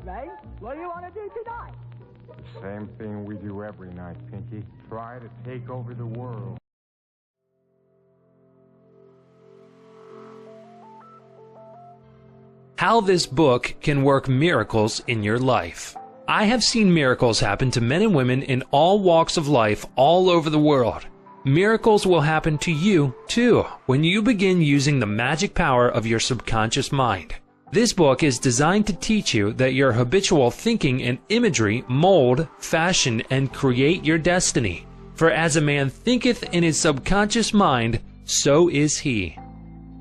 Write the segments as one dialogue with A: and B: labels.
A: Ray. What do you want to do tonight?
B: Same thing we do every night, Pinky. Try to take over the world.
C: How this book can work miracles in your life. I have seen miracles happen to men and women in all walks of life all over the world. Miracles will happen to you, too, when you begin using the magic power of your subconscious mind. This book is designed to teach you that your habitual thinking and imagery mold, fashion, and create your destiny. For as a man thinketh in his subconscious mind, so is he.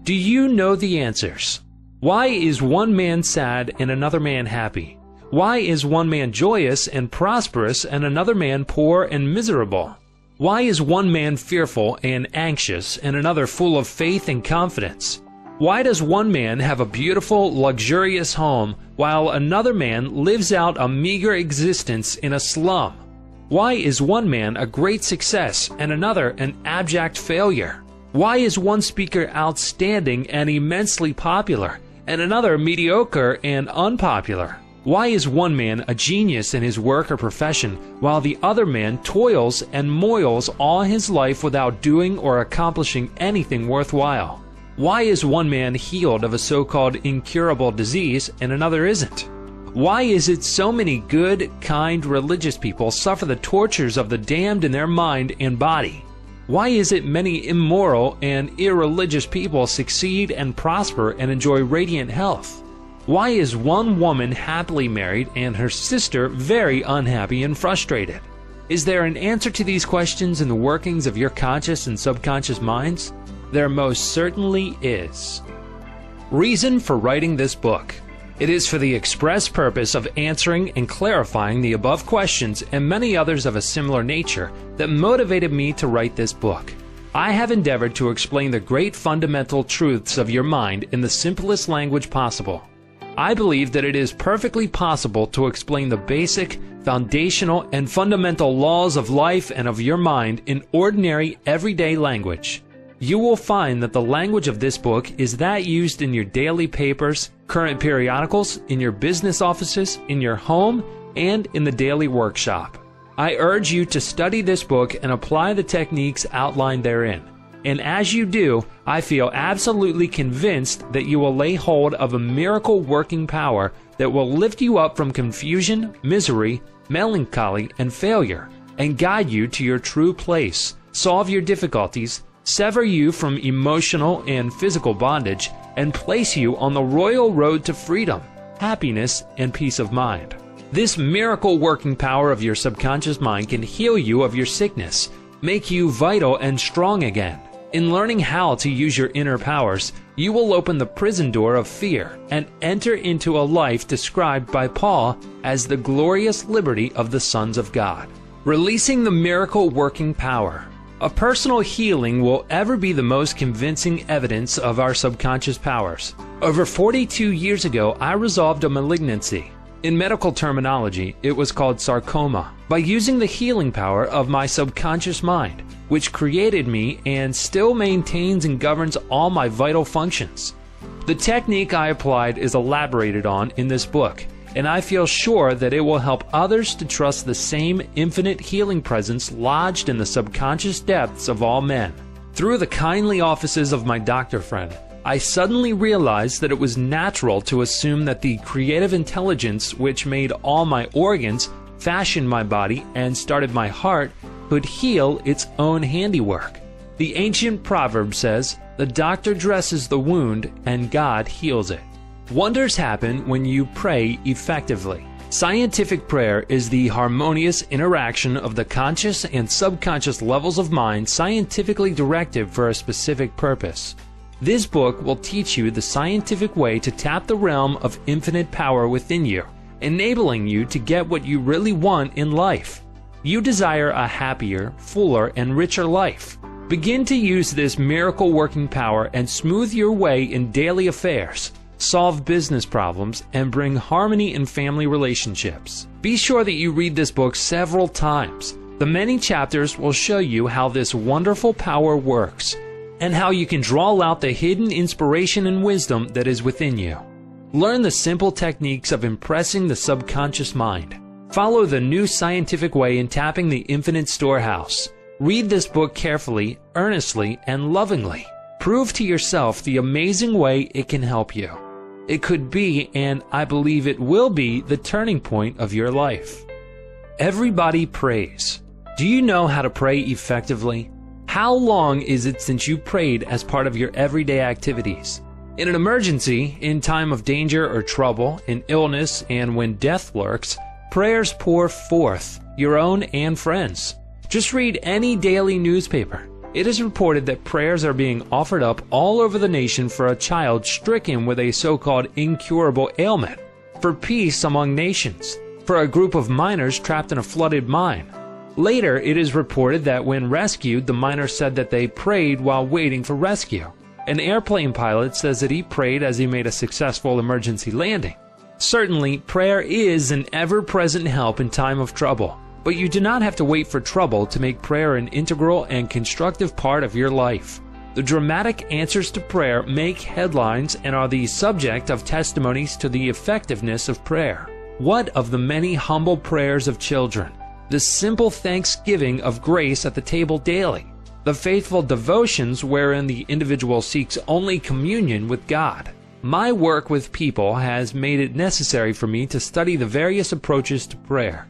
C: Do you know the answers? Why is one man sad and another man happy? Why is one man joyous and prosperous and another man poor and miserable? Why is one man fearful and anxious and another full of faith and confidence? Why does one man have a beautiful, luxurious home while another man lives out a meager existence in a slum? Why is one man a great success and another an abject failure? Why is one speaker outstanding and immensely popular and another mediocre and unpopular? Why is one man a genius in his work or profession while the other man toils and moils all his life without doing or accomplishing anything worthwhile? Why is one man healed of a so-called incurable disease and another isn't? Why is it so many good, kind, religious people suffer the tortures of the damned in their mind and body? Why is it many immoral and irreligious people succeed and prosper and enjoy radiant health? Why is one woman happily married and her sister very unhappy and frustrated? Is there an answer to these questions in the workings of your conscious and subconscious minds? There most certainly is. Reason for writing this book. It is for the express purpose of answering and clarifying the above questions and many others of a similar nature that motivated me to write this book. I have endeavored to explain the great fundamental truths of your mind in the simplest language possible. I believe that it is perfectly possible to explain the basic, foundational, and fundamental laws of life and of your mind in ordinary, everyday language. You will find that the language of this book is that used in your daily papers, current periodicals, in your business offices, in your home, and in the daily workshop. I urge you to study this book and apply the techniques outlined therein. And as you do, I feel absolutely convinced that you will lay hold of a miracle working power that will lift you up from confusion, misery, melancholy, and failure, and guide you to your true place, solve your difficulties, sever you from emotional and physical bondage, and place you on the royal road to freedom, happiness, and peace of mind. This miracle working power of your subconscious mind can heal you of your sickness, make you vital and strong again. In learning how to use your inner powers, you will open the prison door of fear and enter into a life described by Paul as the glorious liberty of the sons of God. Releasing the miracle working power. A personal healing will ever be the most convincing evidence of our subconscious powers. Over 42 years ago, I resolved a malignancy. In medical terminology, it was called sarcoma, by using the healing power of my subconscious mind, which created me and still maintains and governs all my vital functions. The technique I applied is elaborated on in this book, and I feel sure that it will help others to trust the same infinite healing presence lodged in the subconscious depths of all men. Through the kindly offices of my doctor friend, I suddenly realized that it was natural to assume that the creative intelligence which made all my organs, fashioned my body, and started my heart could heal its own handiwork. The ancient proverb says, "The doctor dresses the wound and God heals it." Wonders happen when you pray effectively. Scientific prayer is the harmonious interaction of the conscious and subconscious levels of mind scientifically directed for a specific purpose. This book will teach you the scientific way to tap the realm of infinite power within you, enabling you to get what you really want in life. You desire a happier, fuller, and richer life. Begin to use this miracle working power and smooth your way in daily affairs, solve business problems, and bring harmony in family relationships. Be sure that you read this book several times. The many chapters will show you how this wonderful power works, and how you can draw out the hidden inspiration and wisdom that is within you. Learn the simple techniques of impressing the subconscious mind. Follow the new scientific way in tapping the infinite storehouse. Read this book carefully, earnestly, and lovingly. Prove to yourself the amazing way it can help you. It could be, and I believe it will be, the turning point of your life. Everybody prays. Do you know how to pray effectively? How long is it since you prayed as part of your everyday activities? In an emergency, in time of danger or trouble, in illness, and when death lurks, prayers pour forth, your own and friends. Just read any daily newspaper. It is reported that prayers are being offered up all over the nation for a child stricken with a so-called incurable ailment, for peace among nations, for a group of miners trapped in a flooded mine. Later, it is reported that when rescued, the miners said that they prayed while waiting for rescue. An airplane pilot says that he prayed as he made a successful emergency landing. Certainly, prayer is an ever-present help in time of trouble. But you do not have to wait for trouble to make prayer an integral and constructive part of your life. The dramatic answers to prayer make headlines and are the subject of testimonies to the effectiveness of prayer. What of the many humble prayers of children? The simple thanksgiving of grace at the table daily? The faithful devotions wherein the individual seeks only communion with God? My work with people has made it necessary for me to study the various approaches to prayer.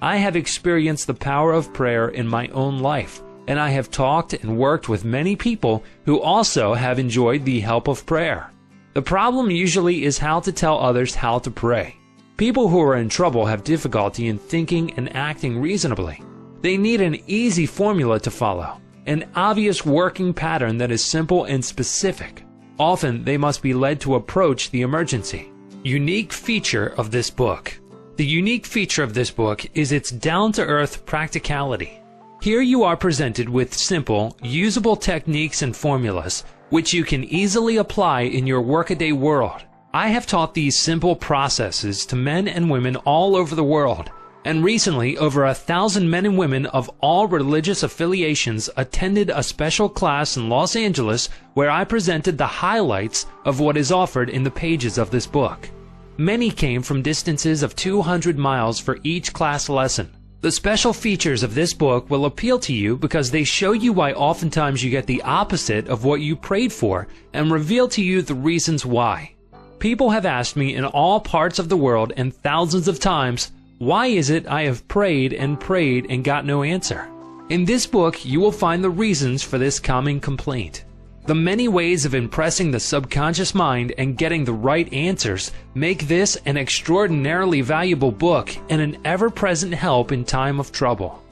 C: I have experienced the power of prayer in my own life, and I have talked and worked with many people who also have enjoyed the help of prayer. The problem usually is how to tell others how to pray. People who are in trouble have difficulty in thinking and acting reasonably. They need an easy formula to follow, an obvious working pattern that is simple and specific. Often they must be led to approach the emergency. Unique feature of this book. The unique feature of this book is its down-to-earth practicality. Here you are presented with simple, usable techniques and formulas which you can easily apply in your workaday world. I have taught these simple processes to men and women all over the world, and recently over 1,000 men and women of all religious affiliations attended a special class in Los Angeles where I presented the highlights of what is offered in the pages of this book. Many came from distances of 200 miles for each class lesson. The special features of this book will appeal to you because they show you why oftentimes you get the opposite of what you prayed for and reveal to you the reasons why. People have asked me in all parts of the world and thousands of times, why is it I have prayed and got no answer? In this book, you will find the reasons for this common complaint. The many ways of impressing the subconscious mind and getting the right answers make this an extraordinarily valuable book and an ever-present help in time of trouble.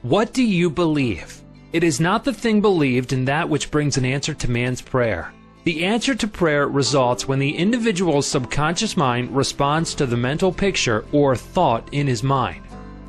C: What do you believe? It is not the thing believed in that which brings an answer to man's prayer. The answer to prayer results when the individual's subconscious mind responds to the mental picture or thought in his mind.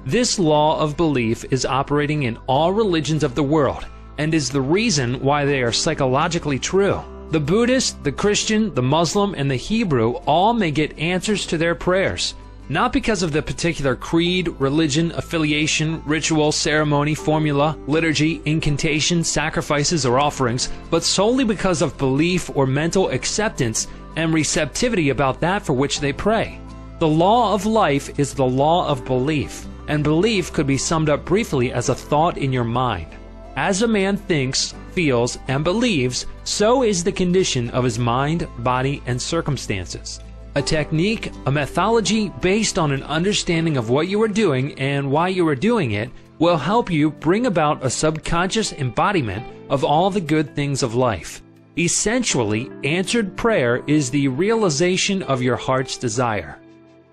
C: This law of belief is operating in all religions of the world, and is the reason why they are psychologically true. The Buddhist, the Christian, the Muslim, and the Hebrew all may get answers to their prayers, not because of the particular creed, religion, affiliation, ritual, ceremony, formula, liturgy, incantation, sacrifices, or offerings, but solely because of belief or mental acceptance and receptivity about that for which they pray. The law of life is the law of belief, and belief could be summed up briefly as a thought in your mind. As a man thinks, feels, and believes, so is the condition of his mind, body, and circumstances. A technique, a methodology based on an understanding of what you are doing and why you are doing it will help you bring about a subconscious embodiment of all the good things of life. Essentially, answered prayer is the realization of your heart's desire.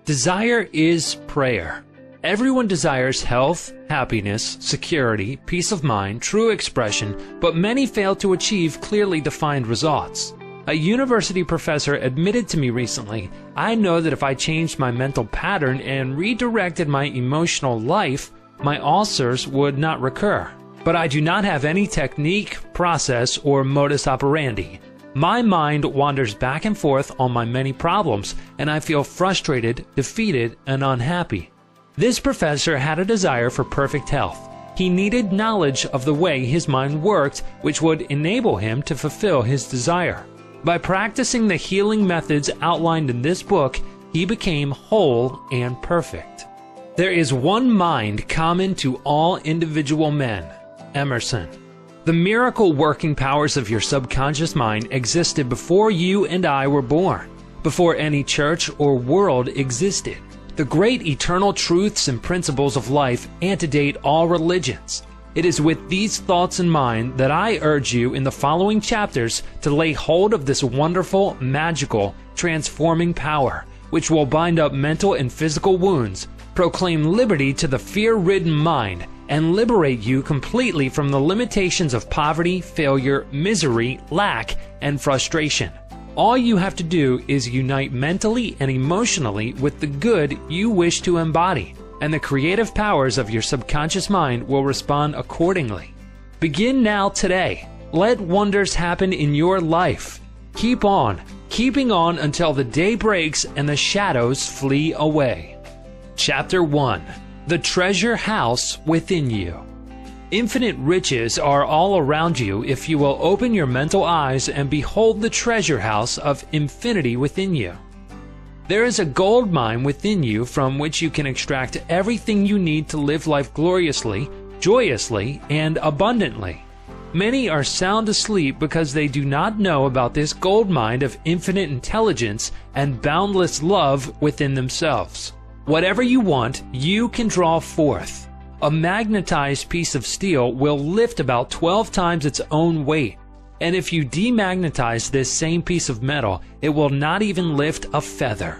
C: Desire is prayer. Everyone desires health, happiness, security, peace of mind, true expression, but many fail to achieve clearly defined results. A university professor admitted to me recently, I know that if I changed my mental pattern and redirected my emotional life, my ulcers would not recur. But I do not have any technique, process, or modus operandi. My mind wanders back and forth on my many problems, and I feel frustrated, defeated, and unhappy. This professor had a desire for perfect health. He needed knowledge of the way his mind worked, which would enable him to fulfill his desire. By practicing the healing methods outlined in this book, he became whole and perfect. There is one mind common to all individual men. Emerson. The miracle working powers of your subconscious mind existed before you and I were born, before any church or world existed. The great eternal truths and principles of life antedate all religions. It is with these thoughts in mind that I urge you in the following chapters to lay hold of this wonderful, magical, transforming power, which will bind up mental and physical wounds, proclaim liberty to the fear-ridden mind, and liberate you completely from the limitations of poverty, failure, misery, lack, and frustration. All you have to do is unite mentally and emotionally with the good you wish to embody, and the creative powers of your subconscious mind will respond accordingly. Begin now today. Let wonders happen in your life. Keep on, keeping on until the day breaks and the shadows flee away. Chapter 1. The Treasure House Within You. Infinite riches are all around you if you will open your mental eyes and behold the treasure house of infinity within you. There is a gold mine within you from which you can extract everything you need to live life gloriously, joyously, and abundantly. Many are sound asleep because they do not know about this gold mine of infinite intelligence and boundless love within themselves. Whatever you want, you can draw forth. A magnetized piece of steel will lift about 12 times its own weight. And if you demagnetize this same piece of metal, it will not even lift a feather.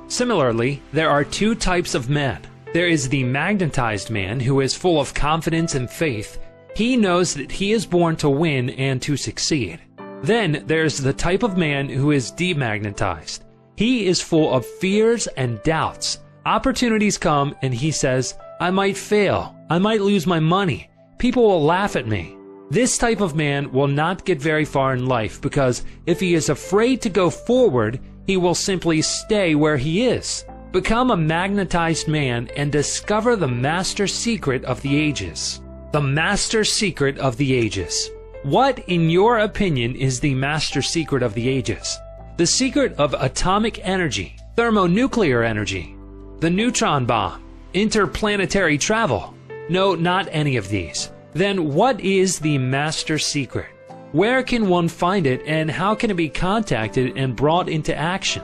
C: Similarly, there are two types of men. There is the magnetized man who is full of confidence and faith. He knows that he is born to win and to succeed. Then there's the type of man who is demagnetized. He is full of fears and doubts. Opportunities come and he says, I might fail. I might lose my money. People will laugh at me. This type of man will not get very far in life because if he is afraid to go forward, he will simply stay where he is. Become a magnetized man and discover the master secret of the ages. The master secret of the ages. What, in your opinion, is the master secret of the ages? The secret of atomic energy, thermonuclear energy, the neutron bomb, interplanetary travel? No, not any of these. Then what is the master secret? Where can one find it and how can it be contacted and brought into action?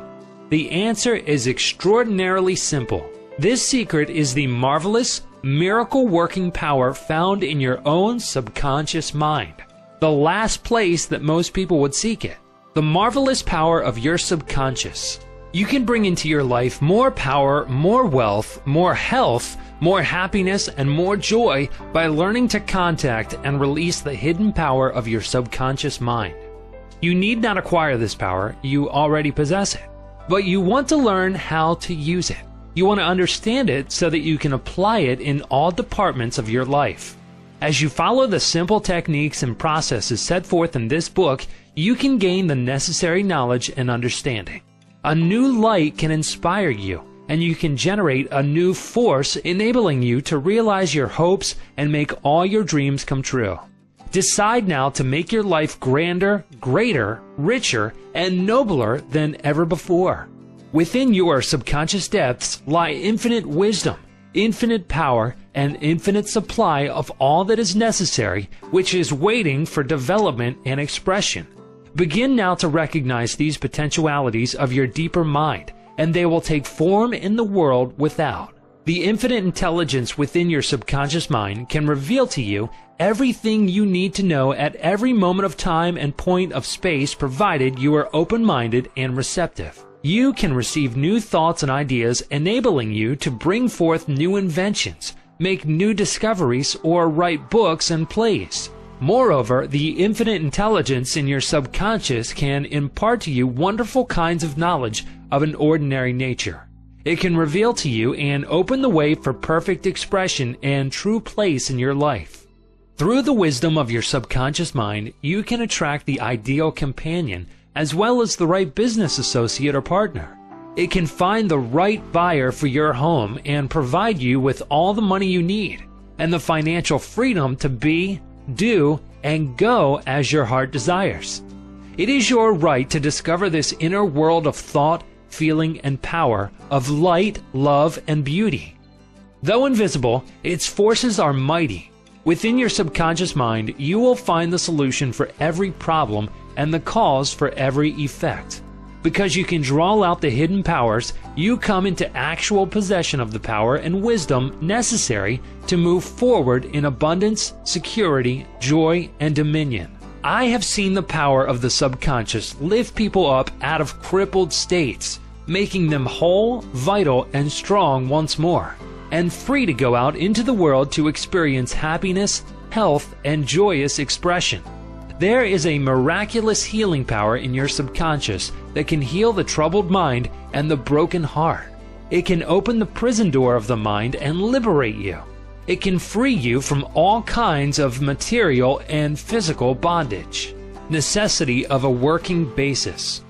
C: The answer is extraordinarily simple. This secret is the marvelous, miracle-working power found in your own subconscious mind. The last place that most people would seek it. The marvelous power of your subconscious. You can bring into your life more power, more wealth, more health, more happiness, and more joy by learning to contact and release the hidden power of your subconscious mind. You need not acquire this power, you already possess it. But you want to learn how to use it. You want to understand it so that you can apply it in all departments of your life. As you follow the simple techniques and processes set forth in this book, you can gain the necessary knowledge and understanding. A new light can inspire you, and you can generate a new force enabling you to realize your hopes and make all your dreams come true. Decide now to make your life grander, greater, richer, and nobler than ever before. Within your subconscious depths lie infinite wisdom, infinite power, and infinite supply of all that is necessary, which is waiting for development and expression. Begin now to recognize these potentialities of your deeper mind, and they will take form in the world without. The infinite intelligence within your subconscious mind can reveal to you everything you need to know at every moment of time and point of space, provided you are open-minded and receptive. You can receive new thoughts and ideas, enabling you to bring forth new inventions, make new discoveries, or write books and plays. Moreover, the infinite intelligence in your subconscious can impart to you wonderful kinds of knowledge of an ordinary nature. It can reveal to you and open the way for perfect expression and true place in your life. Through the wisdom of your subconscious mind, you can attract the ideal companion as well as the right business associate or partner. It can find the right buyer for your home and provide you with all the money you need and the financial freedom to be, do, and go as your heart desires. It is your right to discover this inner world of thought, feeling, and power, of light, love, and beauty. Though invisible, its forces are mighty. Within your subconscious mind, you will find the solution for every problem and the cause for every effect. Because you can draw out the hidden powers, you come into actual possession of the power and wisdom necessary to move forward in abundance, security, joy, and dominion. I have seen the power of the subconscious lift people up out of crippled states, making them whole, vital, and strong once more, and free to go out into the world to experience happiness, health, and joyous expression. There is a miraculous healing power in your subconscious that can heal the troubled mind and the broken heart. It can open the prison door of the mind and liberate you. It can free you from all kinds of material and physical bondage. Necessity of a working basis.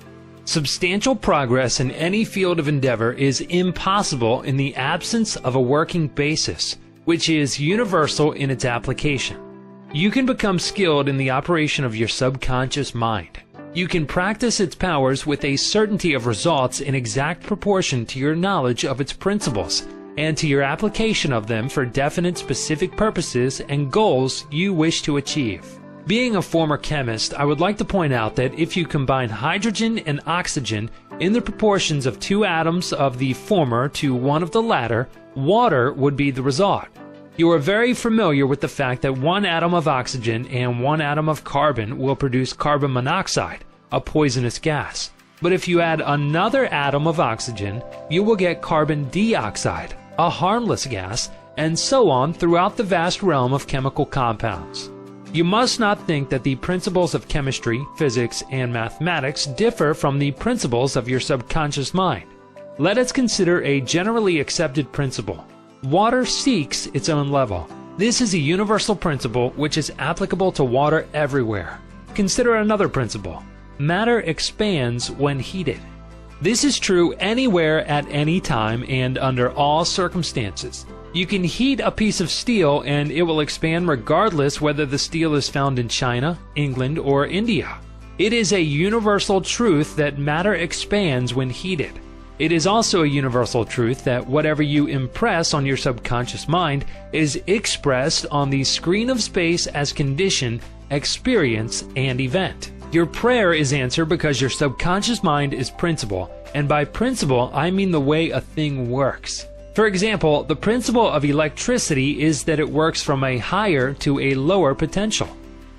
C: Substantial progress in any field of endeavor is impossible in the absence of a working basis, which is universal in its application. You can become skilled in the operation of your subconscious mind. You can practice its powers with a certainty of results in exact proportion to your knowledge of its principles and to your application of them for definite specific purposes and goals you wish to achieve. Being a former chemist, I would like to point out that if you combine hydrogen and oxygen in the proportions of 2 atoms of the former to 1 of the latter, water would be the result. You are very familiar with the fact that 1 atom of oxygen and 1 atom of carbon will produce carbon monoxide, a poisonous gas. But if you add another atom of oxygen, you will get carbon dioxide, a harmless gas, and so on throughout the vast realm of chemical compounds. You must not think that the principles of chemistry, physics, and mathematics differ from the principles of your subconscious mind. Let us consider a generally accepted principle. Water seeks its own level. This is a universal principle which is applicable to water everywhere. Consider another principle. Matter expands when heated. This is true anywhere at any time and under all circumstances. You can heat a piece of steel and it will expand regardless whether the steel is found in China, England, or India. It is a universal truth that matter expands when heated. It is also a universal truth that whatever you impress on your subconscious mind is expressed on the screen of space as condition, experience, and event. Your prayer is answered because your subconscious mind is principle, and by principle I mean the way a thing works. For example, the principle of electricity is that it works from a higher to a lower potential.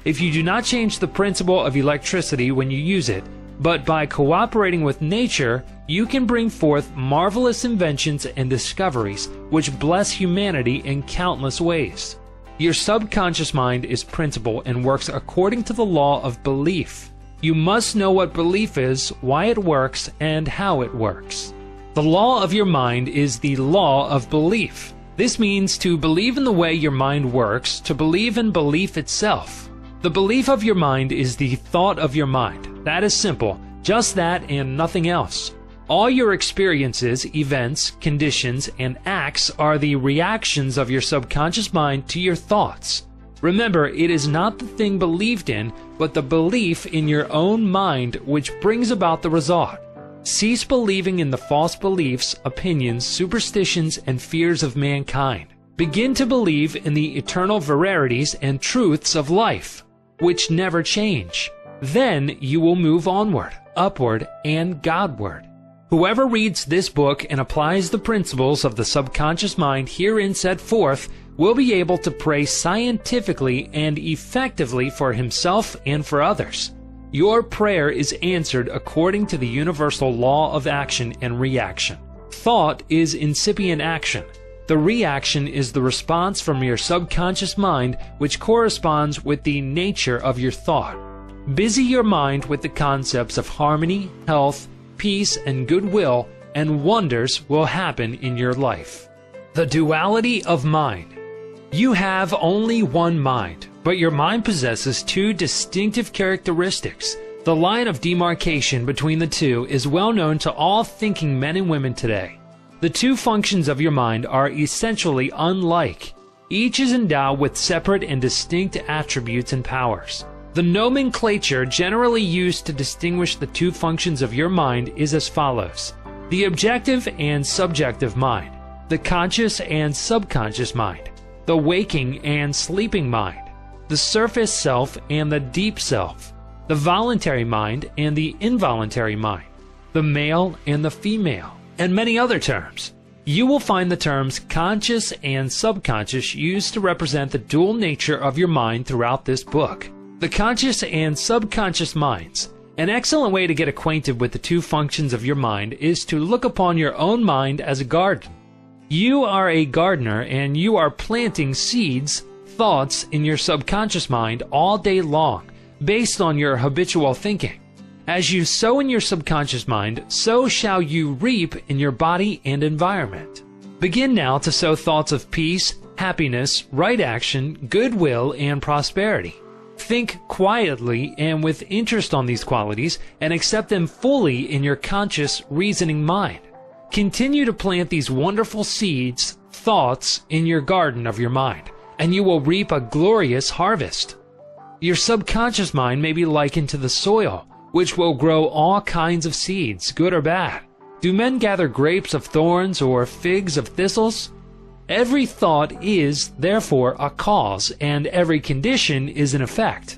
C: If you do not change the principle of electricity when you use it, but by cooperating with nature, you can bring forth marvelous inventions and discoveries which bless humanity in countless ways. Your subconscious mind is principle and works according to the law of belief. You must know what belief is, why it works, and how it works. The law of your mind is the law of belief. This means to believe in the way your mind works, to believe in belief itself. The belief of your mind is the thought of your mind. That is simple, just that and nothing else. All your experiences, events, conditions, and acts are the reactions of your subconscious mind to your thoughts. Remember, it is not the thing believed in, but the belief in your own mind which brings about the result. Cease believing in the false beliefs, opinions, superstitions, and fears of mankind. Begin to believe in the eternal verities and truths of life, which never change. Then you will move onward, upward, and Godward. Whoever reads this book and applies the principles of the subconscious mind herein set forth will be able to pray scientifically and effectively for himself and for others. Your prayer is answered according to the universal law of action and reaction. Thought is incipient action. The reaction is the response from your subconscious mind which corresponds with the nature of your thought. Busy your mind with the concepts of harmony, health, peace, and goodwill, and wonders will happen in your life. The duality of mind. You have only one mind, but your mind possesses 2 distinctive characteristics. The line of demarcation between the two is well known to all thinking men and women today. The 2 functions of your mind are essentially unlike. Each is endowed with separate and distinct attributes and powers. The nomenclature generally used to distinguish the two functions of your mind is as follows: the objective and subjective mind, the conscious and subconscious mind, the waking and sleeping mind, the surface self and the deep self, the voluntary mind and the involuntary mind, the male and the female, and many other terms. You will find the terms conscious and subconscious used to represent the dual nature of your mind throughout this book. The conscious and subconscious minds. An excellent way to get acquainted with the two functions of your mind is to look upon your own mind as a garden. You are a gardener and you are planting seeds, thoughts in your subconscious mind all day long, based on your habitual thinking. As you sow in your subconscious mind, so shall you reap in your body and environment. Begin now to sow thoughts of peace, happiness, right action, goodwill, and prosperity. Think quietly and with interest on these qualities and accept them fully in your conscious, reasoning mind. Continue to plant these wonderful seeds, thoughts, in your garden of your mind, and you will reap a glorious harvest. Your subconscious mind may be likened to the soil, which will grow all kinds of seeds, good or bad. Do men gather grapes of thorns or figs of thistles? Every thought is, therefore, a cause, and every condition is an effect.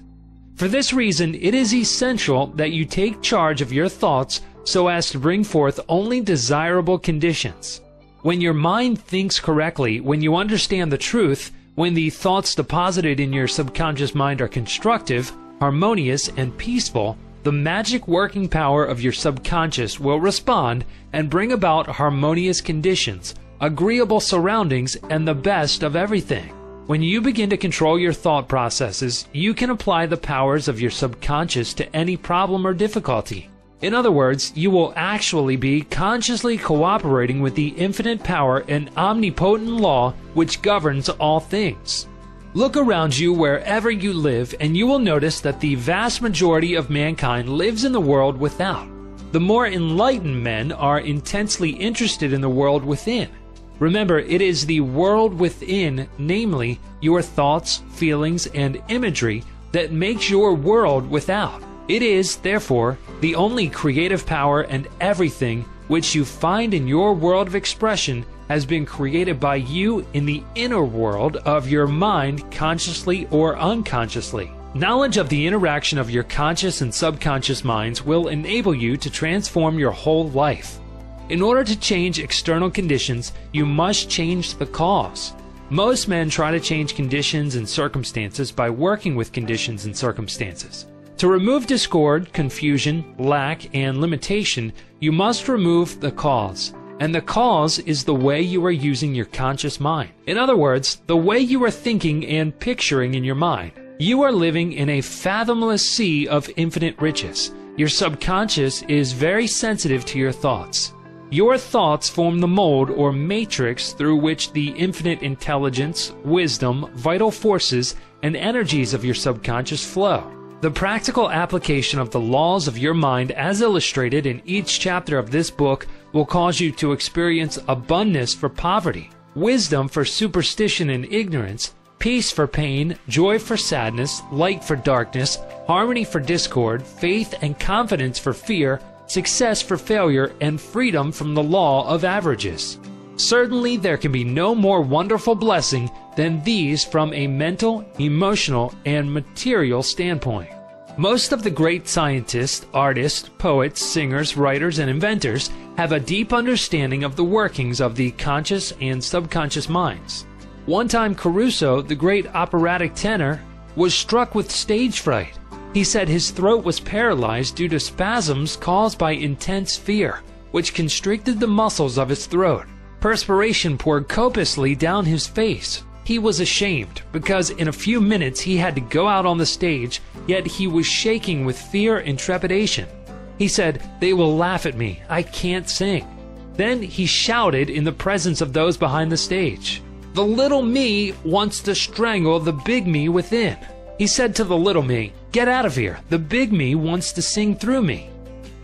C: For this reason, it is essential that you take charge of your thoughts so as to bring forth only desirable conditions. When your mind thinks correctly, when you understand the truth, when the thoughts deposited in your subconscious mind are constructive, harmonious, and peaceful, the magic working power of your subconscious will respond and bring about harmonious conditions, agreeable surroundings, and the best of everything. When you begin to control your thought processes, you can apply the powers of your subconscious to any problem or difficulty. In other words, you will actually be consciously cooperating with the infinite power and omnipotent law which governs all things. Look around you wherever you live, and you will notice that the vast majority of mankind lives in the world without. The more enlightened men are intensely interested in the world within. Remember, it is the world within, namely your thoughts, feelings, and imagery, that makes your world without. It is, therefore, the only creative power, and everything which you find in your world of expression has been created by you in the inner world of your mind, consciously or unconsciously. Knowledge of the interaction of your conscious and subconscious minds will enable you to transform your whole life. In order to change external conditions, you must change the cause. Most men try to change conditions and circumstances by working with conditions and circumstances. To remove discord, confusion, lack, and limitation, you must remove the cause. And the cause is the way you are using your conscious mind. In other words, the way you are thinking and picturing in your mind. You are living in a fathomless sea of infinite riches. Your subconscious is very sensitive to your thoughts. Your thoughts form the mold or matrix through which the infinite intelligence, wisdom, vital forces, and energies of your subconscious flow. The practical application of the laws of your mind as illustrated in each chapter of this book will cause you to experience abundance for poverty, wisdom for superstition and ignorance, peace for pain, joy for sadness, light for darkness, harmony for discord, faith and confidence for fear, success for failure, and freedom from the law of averages. Certainly there can be no more wonderful blessing than these from a mental, emotional, and material standpoint. Most of the great scientists, artists, poets, singers, writers, and inventors have a deep understanding of the workings of the conscious and subconscious minds. One time Caruso, the great operatic tenor, was struck with stage fright. He said his throat was paralyzed due to spasms caused by intense fear, which constricted the muscles of his throat. Perspiration poured copiously down his face. He was ashamed because in a few minutes he had to go out on the stage, yet he was shaking with fear and trepidation. He said, "They will laugh at me. I can't sing." Then he shouted in the presence of those behind the stage, "The little me wants to strangle the big me within." He said to the little me, "Get out of here. The big me wants to sing through me."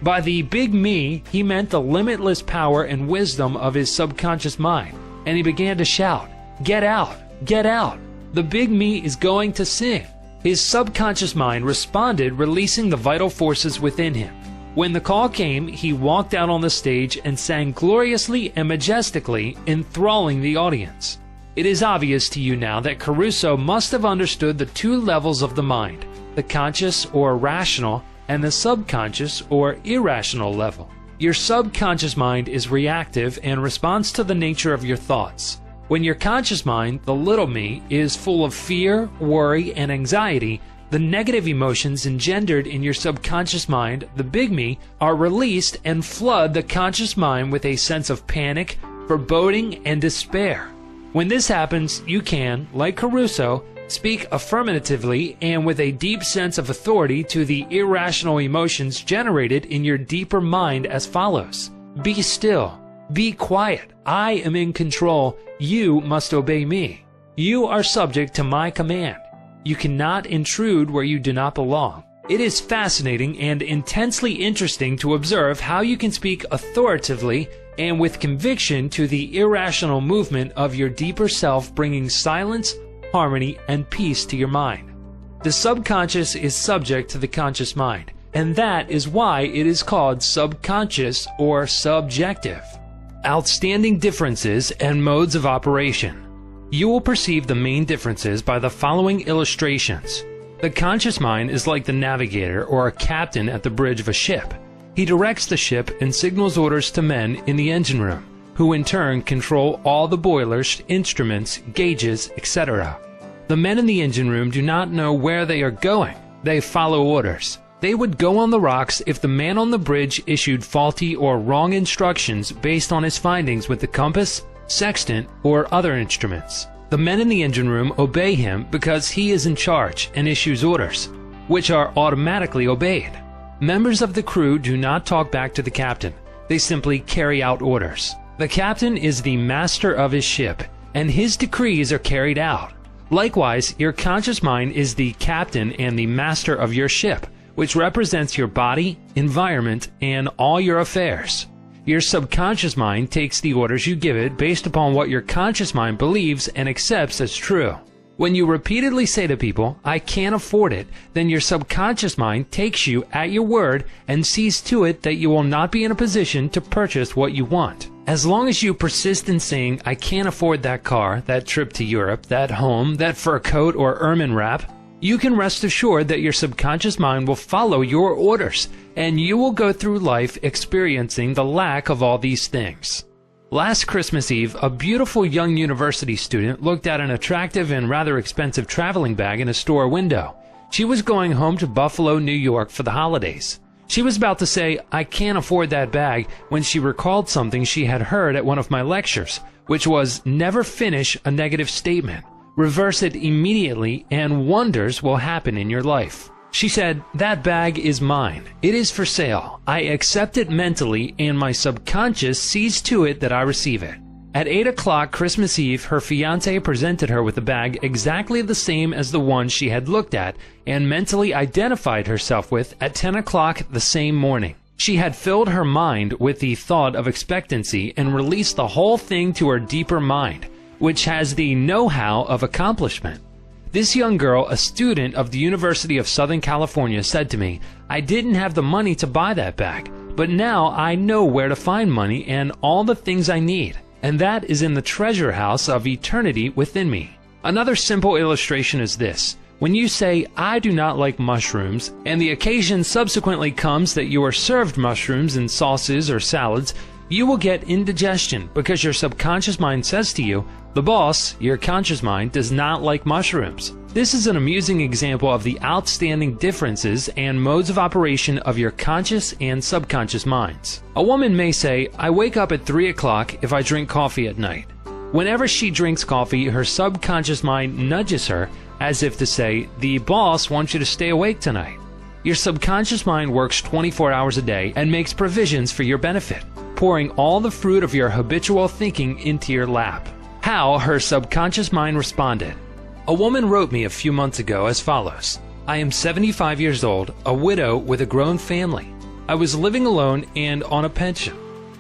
C: By the big me, he meant the limitless power and wisdom of his subconscious mind, and he began to shout, "Get out, get out. The big me is going to sing." His subconscious mind responded, releasing the vital forces within him. When the call came, he walked out on the stage and sang gloriously and majestically, enthralling the audience. It is obvious to you now that Caruso must have understood the two levels of the mind, the conscious or rational and the subconscious or irrational level. Your subconscious mind is reactive and responds to the nature of your thoughts. When your conscious mind, the little me, is full of fear, worry, and anxiety, the negative emotions engendered in your subconscious mind, the big me, are released and flood the conscious mind with a sense of panic, foreboding, and despair. When this happens, you can, like Caruso, speak affirmatively and with a deep sense of authority to the irrational emotions generated in your deeper mind as follows. Be still. Be quiet. I am in control. You must obey me. You are subject to my command. You cannot intrude where you do not belong. It is fascinating and intensely interesting to observe how you can speak authoritatively and with conviction to the irrational movement of your deeper self, bringing silence, harmony, and peace to your mind. The subconscious is subject to the conscious mind, and that is why it is called subconscious or subjective. Outstanding differences and modes of operation. You will perceive the main differences by the following illustrations. The conscious mind is like the navigator or a captain at the bridge of a ship. He directs the ship and signals orders to men in the engine room, who in turn control all the boilers, instruments, gauges, etc. The men in the engine room do not know where they are going. They follow orders. They would go on the rocks if the man on the bridge issued faulty or wrong instructions based on his findings with the compass, sextant, or other instruments. The men in the engine room obey him because he is in charge and issues orders, which are automatically obeyed. Members of the crew do not talk back to the captain. They simply carry out orders. The captain is the master of his ship, and his decrees are carried out. Likewise, your conscious mind is the captain and the master of your ship, which represents your body, environment, and all your affairs. Your subconscious mind takes the orders you give it based upon what your conscious mind believes and accepts as true. When you repeatedly say to people, "I can't afford it," then your subconscious mind takes you at your word and sees to it that you will not be in a position to purchase what you want. As long as you persist in saying, "I can't afford that car, that trip to Europe, that home, that fur coat or ermine wrap," you can rest assured that your subconscious mind will follow your orders, and you will go through life experiencing the lack of all these things. Last Christmas Eve, a beautiful young university student looked at an attractive and rather expensive traveling bag in a store window. She was going home to Buffalo, New York for the holidays. She was about to say, "I can't afford that bag," when she recalled something she had heard at one of my lectures, which was, never finish a negative statement. Reverse it immediately and wonders will happen in your life. She said, "That bag is mine. It is for sale. I accept it mentally and my subconscious sees to it that I receive it." At 8 o'clock Christmas Eve, her fiancé presented her with a bag exactly the same as the one she had looked at and mentally identified herself with at 10 o'clock the same morning. She had filled her mind with the thought of expectancy and released the whole thing to her deeper mind, which has the know-how of accomplishment. This young girl, a student of the University of Southern California, said to me, "I didn't have the money to buy that bag, but now I know where to find money and all the things I need, and that is in the treasure house of eternity within me." Another simple illustration is this. When you say, "I do not like mushrooms," and the occasion subsequently comes that you are served mushrooms in sauces or salads, you will get indigestion because your subconscious mind says to you, the boss, your conscious mind, does not like mushrooms. This is an amusing example of the outstanding differences and modes of operation of your conscious and subconscious minds. A woman may say, "I wake up at 3 o'clock if I drink coffee at night." Whenever she drinks coffee, her subconscious mind nudges her as if to say, "The boss wants you to stay awake tonight." Your subconscious mind works 24 hours a day and makes provisions for your benefit, pouring all the fruit of your habitual thinking into your lap. How her subconscious mind responded. A woman wrote me a few months ago as follows. "I am 75 years old, a widow with a grown family. I was living alone and on a pension.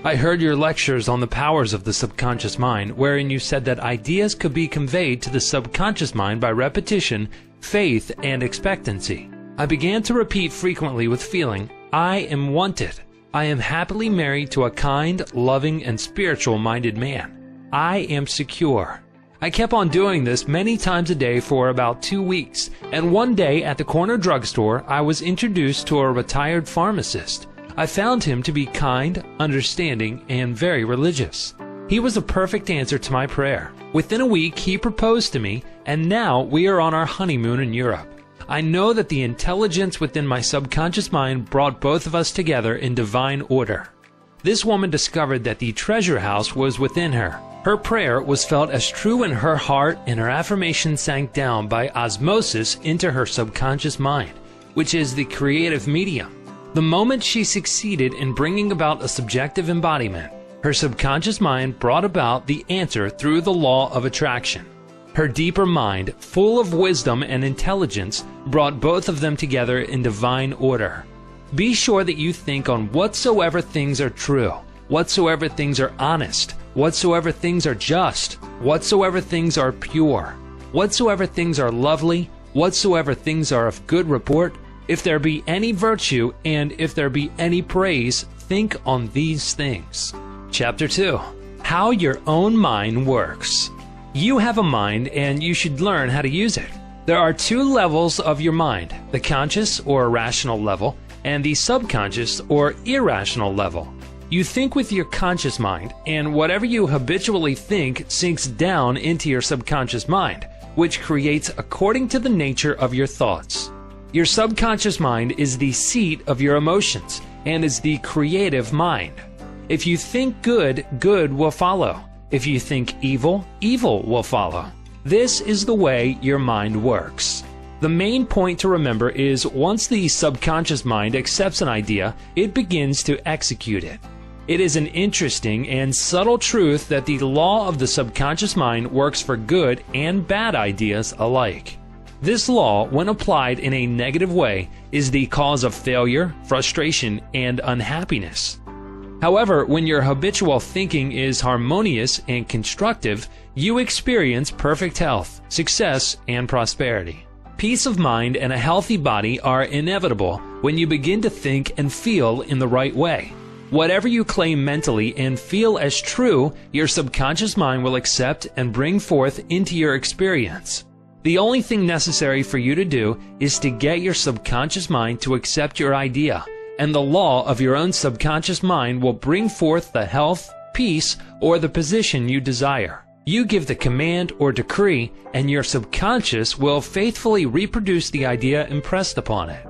C: I heard your lectures on the powers of the subconscious mind, wherein you said that ideas could be conveyed to the subconscious mind by repetition, faith, and expectancy. I began to repeat frequently with feeling, I am wanted. I am happily married to a kind, loving, and spiritual-minded man. I am secure. I kept on doing this many times a day for about 2 weeks, and one day at the corner drugstore, I was introduced to a retired pharmacist. I found him to be kind, understanding, and very religious. He was a perfect answer to my prayer. Within a week, he proposed to me, and now we are on our honeymoon in Europe. I know that the intelligence within my subconscious mind brought both of us together in divine order. This woman discovered that the treasure house was within her. Her prayer was felt as true in her heart, and her affirmation sank down by osmosis into her subconscious mind, which is the creative medium. The moment she succeeded in bringing about a subjective embodiment, her subconscious mind brought about the answer through the law of attraction. Her deeper mind, full of wisdom and intelligence, brought both of them together in divine order. Be sure that you think on whatsoever things are true, whatsoever things are honest, whatsoever things are just, whatsoever things are pure, whatsoever things are lovely, whatsoever things are of good report, if there be any virtue, and if there be any praise, think on these things. Chapter 2. How your own mind works. You have a mind, and you should learn how to use it. There are 2 levels of your mind, the conscious or rational level, and the subconscious or irrational level. You think with your conscious mind, and whatever you habitually think sinks down into your subconscious mind, which creates according to the nature of your thoughts. Your subconscious mind is the seat of your emotions and is the creative mind. If you think good, good will follow. If you think evil, evil will follow. This is the way your mind works. The main point to remember is once the subconscious mind accepts an idea, it begins to execute it. It is an interesting and subtle truth that the law of the subconscious mind works for good and bad ideas alike. This law, when applied in a negative way, is the cause of failure, frustration, and unhappiness. However, when your habitual thinking is harmonious and constructive, you experience perfect health, success, and prosperity. Peace of mind and a healthy body are inevitable when you begin to think and feel in the right way. Whatever you claim mentally and feel as true, your subconscious mind will accept and bring forth into your experience. The only thing necessary for you to do is to get your subconscious mind to accept your idea, and the law of your own subconscious mind will bring forth the health, peace, or the position you desire. You give the command or decree, and your subconscious will faithfully reproduce the idea impressed upon it.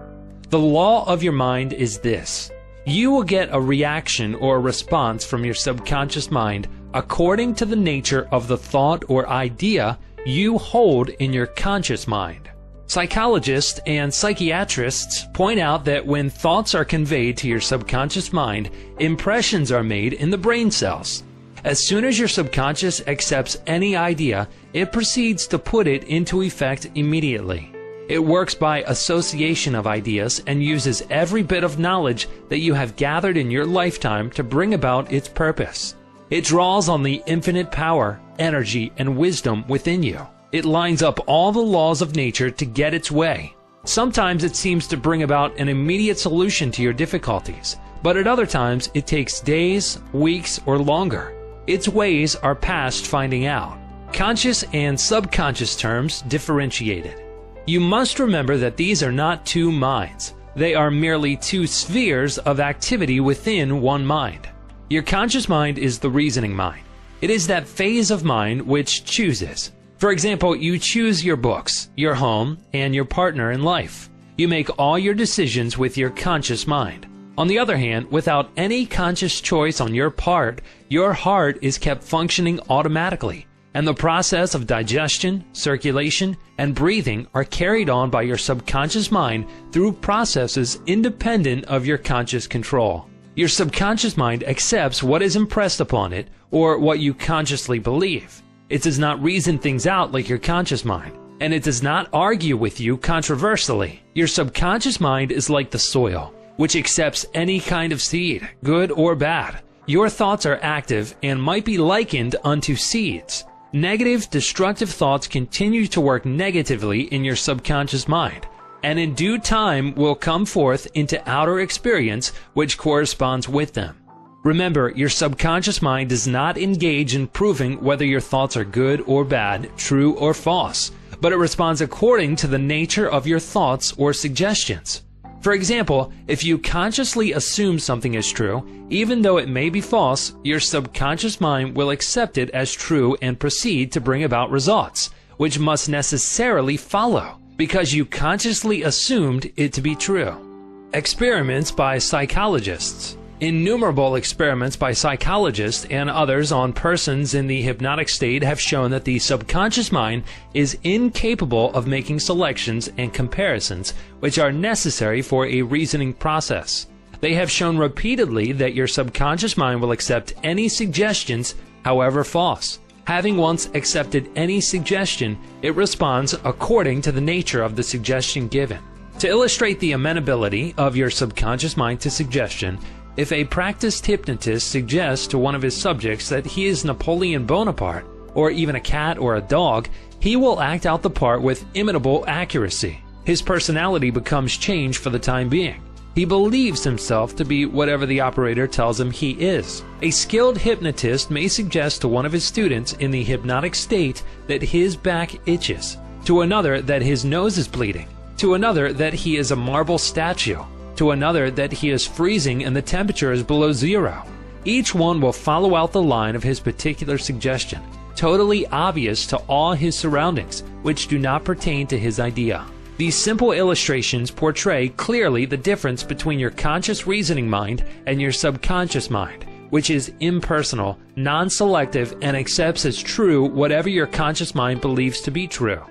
C: The law of your mind is this. You will get a reaction or response from your subconscious mind according to the nature of the thought or idea you hold in your conscious mind. Psychologists and psychiatrists point out that when thoughts are conveyed to your subconscious mind, impressions are made in the brain cells. As soon as your subconscious accepts any idea, it proceeds to put it into effect immediately. It works by association of ideas and uses every bit of knowledge that you have gathered in your lifetime to bring about its purpose. It draws on the infinite power, energy, and wisdom within you. It lines up all the laws of nature to get its way. Sometimes it seems to bring about an immediate solution to your difficulties, but at other times it takes days, weeks, or longer. Its ways are past finding out. Conscious and subconscious terms differentiated. You must remember that these are not 2 minds. They are merely 2 spheres of activity within one mind. Your conscious mind is the reasoning mind. It is that phase of mind which chooses. For example, you choose your books, your home, and your partner in life. You make all your decisions with your conscious mind. On the other hand, without any conscious choice on your part, your heart is kept functioning automatically, and the process of digestion, circulation, and breathing are carried on by your subconscious mind through processes independent of your conscious control. Your subconscious mind accepts what is impressed upon it or what you consciously believe. It does not reason things out like your conscious mind, and it does not argue with you controversially. Your subconscious mind is like the soil, which accepts any kind of seed, good or bad. Your thoughts are active and might be likened unto seeds. Negative, destructive thoughts continue to work negatively in your subconscious mind, and in due time will come forth into outer experience which corresponds with them. Remember, your subconscious mind does not engage in proving whether your thoughts are good or bad, true or false, but it responds according to the nature of your thoughts or suggestions. For example, if you consciously assume something is true, even though it may be false, your subconscious mind will accept it as true and proceed to bring about results, which must necessarily follow, because you consciously assumed it to be true. Experiments by psychologists. Innumerable experiments by psychologists and others on persons in the hypnotic state have shown that the subconscious mind is incapable of making selections and comparisons which are necessary for a reasoning process. They have shown repeatedly that your subconscious mind will accept any suggestions, however false. Having once accepted any suggestion, it responds according to the nature of the suggestion given. To illustrate the amenability of your subconscious mind to suggestion, if a practiced hypnotist suggests to one of his subjects that he is Napoleon Bonaparte, or even a cat or a dog, he will act out the part with imitable accuracy. His personality becomes changed for the time being. He believes himself to be whatever the operator tells him he is. A skilled hypnotist may suggest to one of his students in the hypnotic state that his back itches, to another that his nose is bleeding, to another that he is a marble statue, to another that he is freezing and the temperature is below zero. Each one will follow out the line of his particular suggestion, totally obvious to all his surroundings, which do not pertain to his idea. These simple illustrations portray clearly the difference between your conscious reasoning mind and your subconscious mind, which is impersonal, non-selective, and accepts as true whatever your conscious mind believes to be true.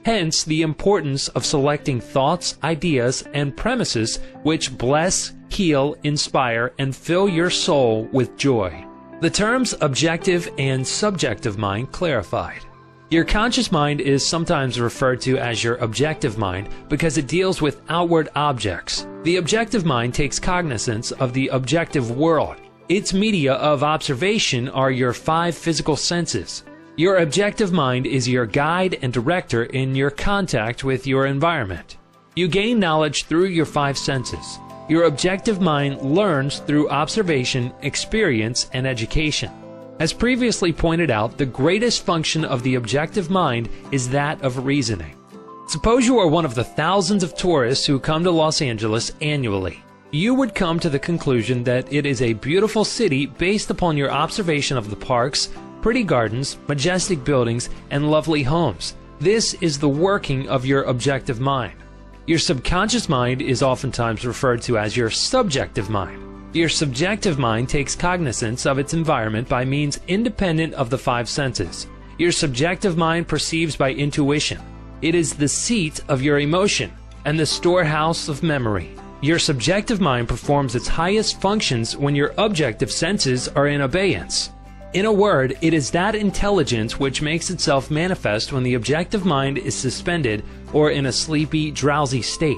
C: Hence, the importance of selecting thoughts, ideas, and premises which bless, heal, inspire, and fill your soul with joy. The terms objective and subjective mind clarified. Your conscious mind is sometimes referred to as your objective mind because it deals with outward objects. The objective mind takes cognizance of the objective world. Its media of observation are your 5 physical senses. Your objective mind is your guide and director in your contact with your environment. You gain knowledge through your 5 senses. Your objective mind learns through observation, experience, and education. As previously pointed out, the greatest function of the objective mind is that of reasoning. Suppose you are one of the thousands of tourists who come to Los Angeles annually. You would come to the conclusion that it is a beautiful city based upon your observation of the parks, pretty gardens, majestic buildings, and lovely homes. This is the working of your objective mind. Your subconscious mind is oftentimes referred to as your subjective mind. Your subjective mind takes cognizance of its environment by means independent of the 5 senses. Your subjective mind perceives by intuition. It is the seat of your emotion and the storehouse of memory. Your subjective mind performs its highest functions when your objective senses are in abeyance. In a word, it is that intelligence which makes itself manifest when the objective mind is suspended or in a sleepy, drowsy state.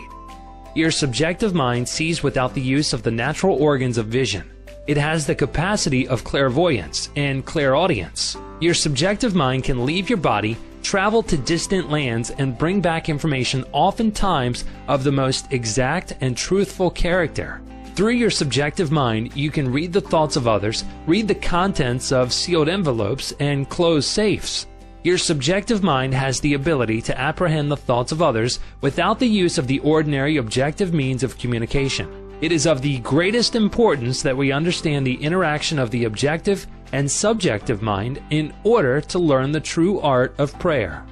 C: Your subjective mind sees without the use of the natural organs of vision. It has the capacity of clairvoyance and clairaudience. Your subjective mind can leave your body, travel to distant lands, and bring back information oftentimes of the most exact and truthful character. Through your subjective mind, you can read the thoughts of others, read the contents of sealed envelopes, and close safes. Your subjective mind has the ability to apprehend the thoughts of others without the use of the ordinary objective means of communication. It is of the greatest importance that we understand the interaction of the objective and subjective mind in order to learn the true art of prayer.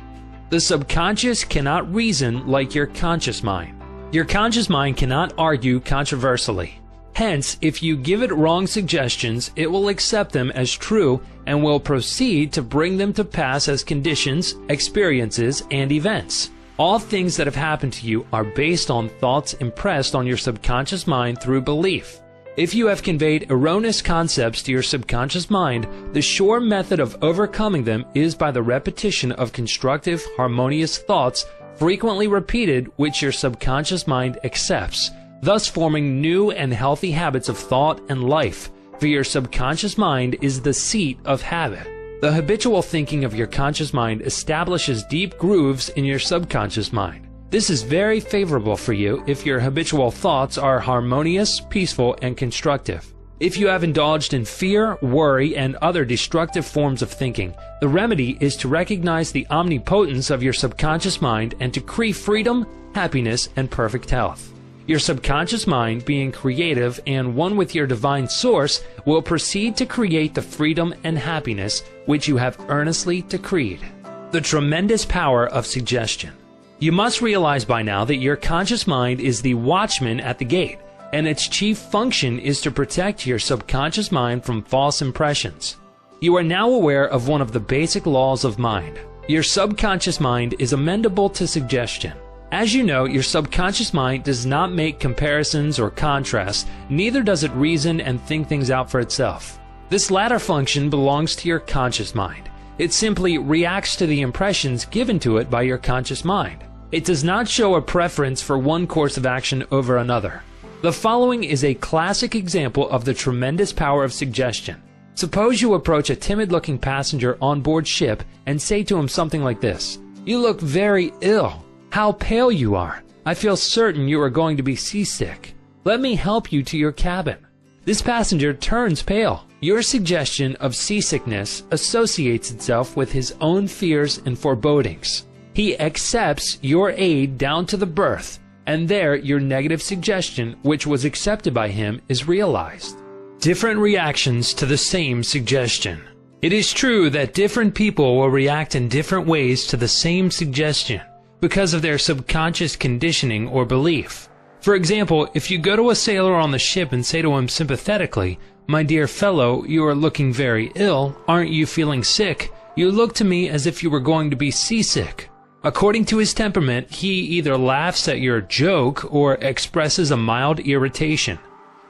C: The subconscious cannot reason like your conscious mind. Your conscious mind cannot argue controversially. Hence, if you give it wrong suggestions, it will accept them as true and will proceed to bring them to pass as conditions, experiences, and events. All things that have happened to you are based on thoughts impressed on your subconscious mind through belief. If you have conveyed erroneous concepts to your subconscious mind, the sure method of overcoming them is by the repetition of constructive, harmonious thoughts frequently repeated which your subconscious mind accepts, thus forming new and healthy habits of thought and life, for your subconscious mind is the seat of habit. The habitual thinking of your conscious mind establishes deep grooves in your subconscious mind. This is very favorable for you if your habitual thoughts are harmonious, peaceful, and constructive. If you have indulged in fear, worry, and other destructive forms of thinking, the remedy is to recognize the omnipotence of your subconscious mind and to crave freedom, happiness, and perfect health. Your subconscious mind, being creative and one with your divine source, will proceed to create the freedom and happiness which you have earnestly decreed. The tremendous power of suggestion. You must realize by now that your conscious mind is the watchman at the gate, and its chief function is to protect your subconscious mind from false impressions. You are now aware of one of the basic laws of mind. Your subconscious mind is amenable to suggestion. As you know, your subconscious mind does not make comparisons or contrasts, neither does it reason and think things out for itself. This latter function belongs to your conscious mind. It simply reacts to the impressions given to it by your conscious mind. It does not show a preference for one course of action over another. The following is a classic example of the tremendous power of suggestion. Suppose you approach a timid-looking passenger on board ship and say to him something like this: "You look very ill. How pale you are. I feel certain you are going to be seasick. Let me help you to your cabin." This passenger turns pale. Your suggestion of seasickness associates itself with his own fears and forebodings. He accepts your aid down to the berth, and there your negative suggestion, which was accepted by him, is realized. Different reactions to the same suggestion. It is true that different people will react in different ways to the same suggestion, because of their subconscious conditioning or belief. For example, if you go to a sailor on the ship and say to him sympathetically, "My dear fellow, you are looking very ill. Aren't you feeling sick? You look to me as if you were going to be seasick." According to his temperament, he either laughs at your joke or expresses a mild irritation.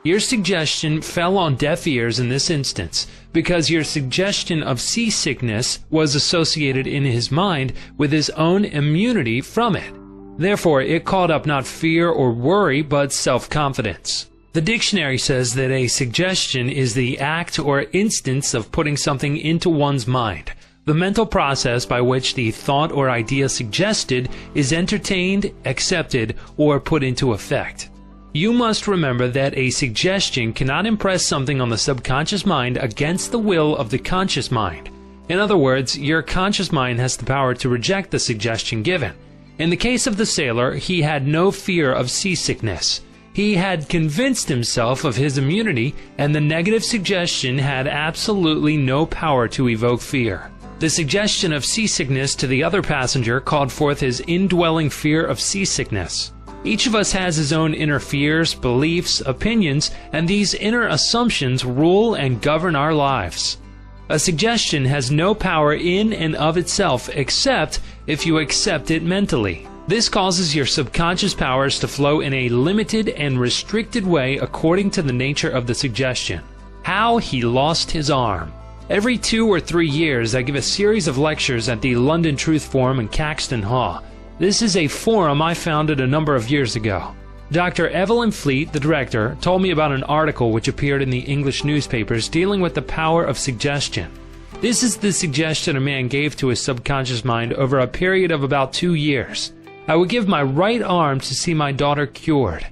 C: Your suggestion fell on deaf ears in this instance, because your suggestion of seasickness was associated in his mind with his own immunity from it. Therefore, it called up not fear or worry, but self-confidence. The dictionary says that a suggestion is the act or instance of putting something into one's mind, the mental process by which the thought or idea suggested is entertained, accepted, or put into effect. You must remember that a suggestion cannot impress something on the subconscious mind against the will of the conscious mind. In other words, your conscious mind has the power to reject the suggestion given. In the case of the sailor, he had no fear of seasickness. He had convinced himself of his immunity, and the negative suggestion had absolutely no power to evoke fear. The suggestion of seasickness to the other passenger called forth his indwelling fear of seasickness. Each of us has his own inner fears, beliefs, opinions, and these inner assumptions rule and govern our lives. A suggestion has no power in and of itself except if you accept it mentally. This causes your subconscious powers to flow in a limited and restricted way according to the nature of the suggestion. How he lost his arm. Every 2 or 3 years I give a series of lectures at the London Truth Forum in Caxton Hall. This is a forum I founded a number of years ago. Dr. Evelyn Fleet, the director, told me about an article which appeared in the English newspapers dealing with the power of suggestion. This is the suggestion a man gave to his subconscious mind over a period of about 2 years. I would give my right arm to see my daughter cured.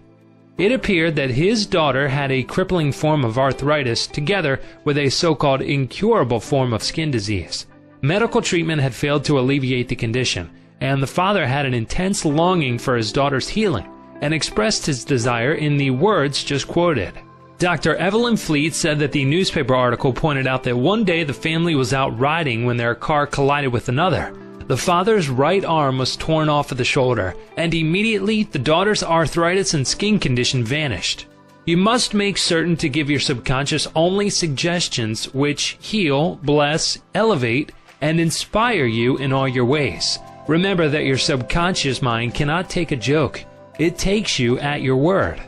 C: It appeared that his daughter had a crippling form of arthritis together with a so-called incurable form of skin disease. Medical treatment had failed to alleviate the condition, and the father had an intense longing for his daughter's healing and expressed his desire in the words just quoted. Dr. Evelyn Fleet said that the newspaper article pointed out that one day the family was out riding when their car collided with another. The father's right arm was torn off at the shoulder, and immediately the daughter's arthritis and skin condition vanished. You must make certain to give your subconscious only suggestions which heal, bless, elevate, and inspire you in all your ways. Remember that your subconscious mind cannot take a joke. It takes you at your word.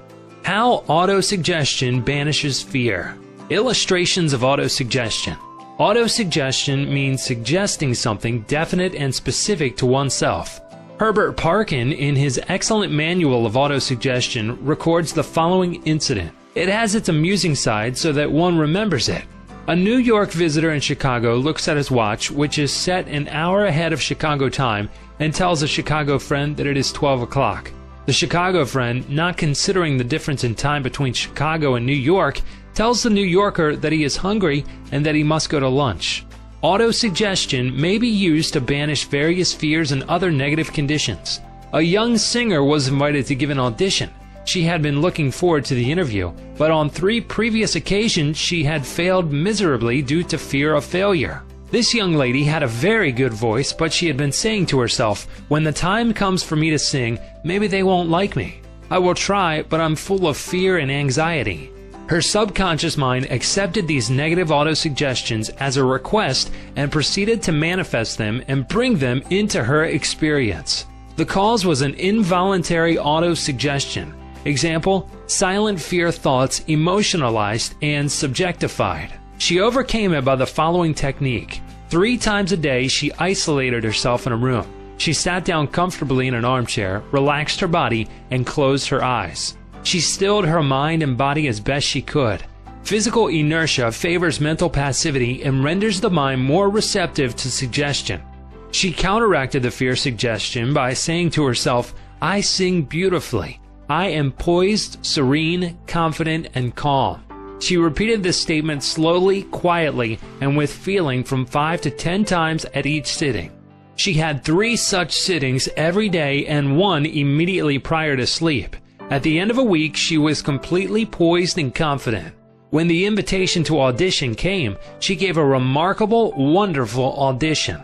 C: How autosuggestion banishes fear. Illustrations of autosuggestion. Autosuggestion means suggesting something definite and specific to oneself. Herbert Parkin, in his excellent manual of autosuggestion, records the following incident. It has its amusing side so that one remembers it. A New York visitor in Chicago looks at his watch, which is set an hour ahead of Chicago time, and tells a Chicago friend that it is 12 o'clock. The Chicago friend, not considering the difference in time between Chicago and New York, tells the New Yorker that he is hungry and that he must go to lunch. Autosuggestion may be used to banish various fears and other negative conditions. A young singer was invited to give an audition. She had been looking forward to the interview, but on 3 previous occasions she had failed miserably due to fear of failure. This young lady had a very good voice, but she had been saying to herself, when the time comes for me to sing, maybe they won't like me. I will try, but I'm full of fear and anxiety. Her subconscious mind accepted these negative autosuggestions as a request and proceeded to manifest them and bring them into her experience. The cause was an involuntary autosuggestion. Example, silent fear thoughts emotionalized and subjectified. She overcame it by the following technique. 3 times a day, she isolated herself in a room. She sat down comfortably in an armchair, relaxed her body, and closed her eyes. She stilled her mind and body as best she could. Physical inertia favors mental passivity and renders the mind more receptive to suggestion. She counteracted the fear suggestion by saying to herself, I sing beautifully. I am poised, serene, confident, and calm. She repeated this statement slowly, quietly, and with feeling from 5 to 10 times at each sitting. She had 3 such sittings every day and 1 immediately prior to sleep. At the end of a week, she was completely poised and confident. When the invitation to audition came, she gave a remarkable, wonderful audition.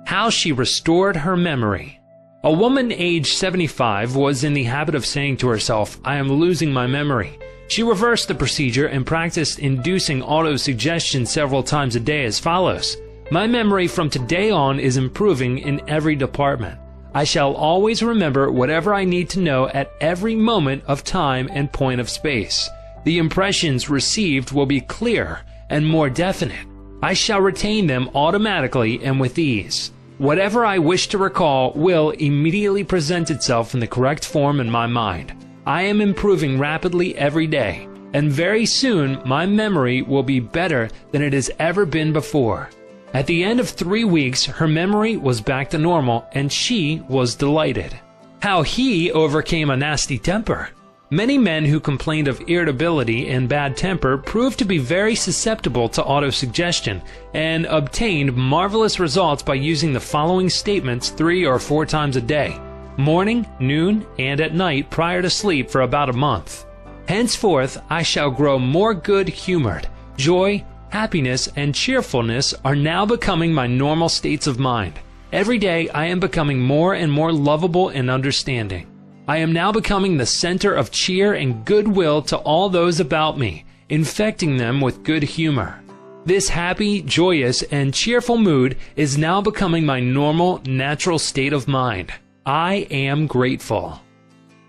C: How she restored her memory. A woman aged 75 was in the habit of saying to herself, I am losing my memory. She reversed the procedure and practiced inducing autosuggestion several times a day as follows. My memory from today on is improving in every department. I shall always remember whatever I need to know at every moment of time and point of space. The impressions received will be clearer and more definite. I shall retain them automatically and with ease. Whatever I wish to recall will immediately present itself in the correct form in my mind. I am improving rapidly every day, and very soon my memory will be better than it has ever been before. At the end of 3 weeks, her memory was back to normal, and she was delighted. How he overcame a nasty temper. Many men who complained of irritability and bad temper proved to be very susceptible to autosuggestion and obtained marvelous results by using the following statements 3 or 4 times a day, morning, noon, and at night prior to sleep for about a month. Henceforth, I shall grow more good-humored. Joy, happiness, and cheerfulness are now becoming my normal states of mind. Every day, I am becoming more and more lovable and understanding. I am now becoming the center of cheer and goodwill to all those about me, infecting them with good humor. This happy, joyous, and cheerful mood is now becoming my normal, natural state of mind. I am grateful.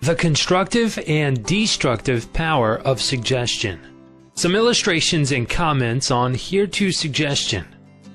C: The constructive and destructive power of suggestion. Some illustrations and comments on hereto suggestion.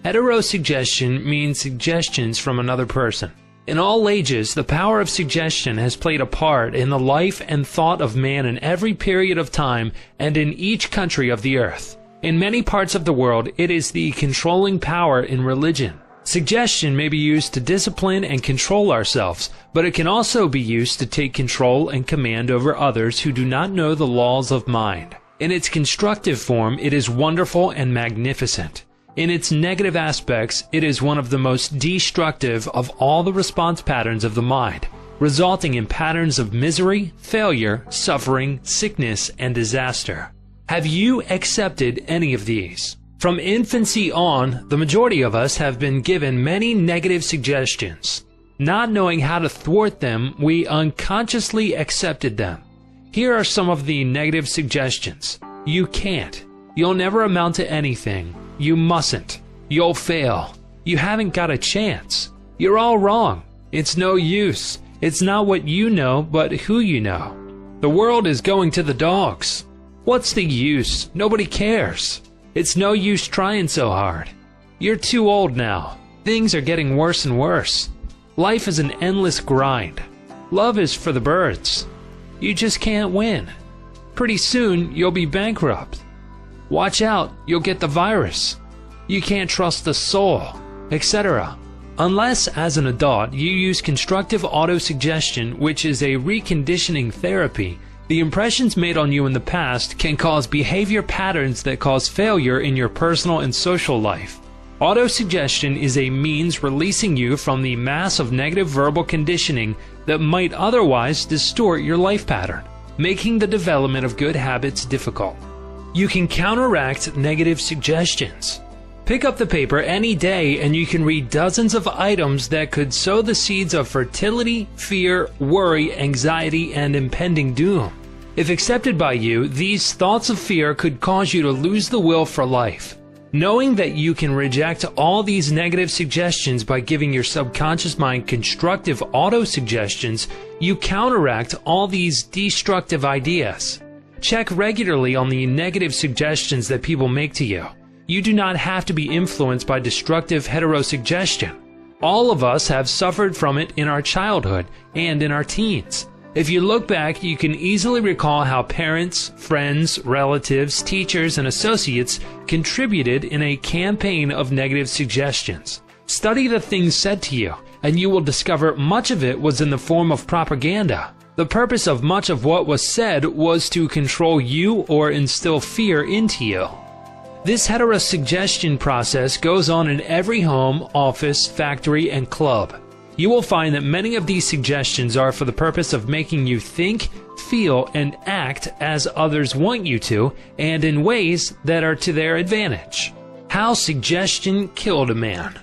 C: Heterosuggestion means suggestions from another person. In all ages, the power of suggestion has played a part in the life and thought of man in every period of time and in each country of the earth. In many parts of the world, it is the controlling power in religion. Suggestion may be used to discipline and control ourselves, but it can also be used to take control and command over others who do not know the laws of mind. In its constructive form, it is wonderful and magnificent. In its negative aspects, it is one of the most destructive of all the response patterns of the mind, resulting in patterns of misery, failure, suffering, sickness, and disaster. Have you accepted any of these? From infancy on, the majority of us have been given many negative suggestions. Not knowing how to thwart them, we unconsciously accepted them. Here are some of the negative suggestions. You can't. You'll never amount to anything. You mustn't. You'll fail. You haven't got a chance. You're all wrong. It's no use. It's not what you know, but who you know. The world is going to the dogs. What's the use? Nobody cares. It's no use trying so hard. You're too old now. Things are getting worse and worse. Life is an endless grind. Love is for the birds. You just can't win. Pretty soon, you'll be bankrupt. Watch out, you'll get the virus. You can't trust the soul, etc. Unless, as an adult, you use constructive autosuggestion, which is a reconditioning therapy, the impressions made on you in the past can cause behavior patterns that cause failure in your personal and social life. Autosuggestion is a means releasing you from the mass of negative verbal conditioning that might otherwise distort your life pattern, making the development of good habits difficult. You can counteract negative suggestions. Pick up the paper any day and you can read dozens of items that could sow the seeds of fertility, fear, worry, anxiety, and impending doom. If accepted by you, these thoughts of fear could cause you to lose the will for life. Knowing that you can reject all these negative suggestions by giving your subconscious mind constructive auto-suggestions, you counteract all these destructive ideas. Check regularly on the negative suggestions that people make to you. You do not have to be influenced by destructive heterosuggestion. All of us have suffered from it in our childhood and in our teens. If you look back, you can easily recall how parents, friends, relatives, teachers, and associates contributed in a campaign of negative suggestions. Study the things said to you, and you will discover much of it was in the form of propaganda. The purpose of much of what was said was to control you or instill fear into you. This heterosuggestion process goes on in every home, office, factory, and club. You will find that many of these suggestions are for the purpose of making you think, feel, and act as others want you to, and in ways that are to their advantage. How suggestion killed a man.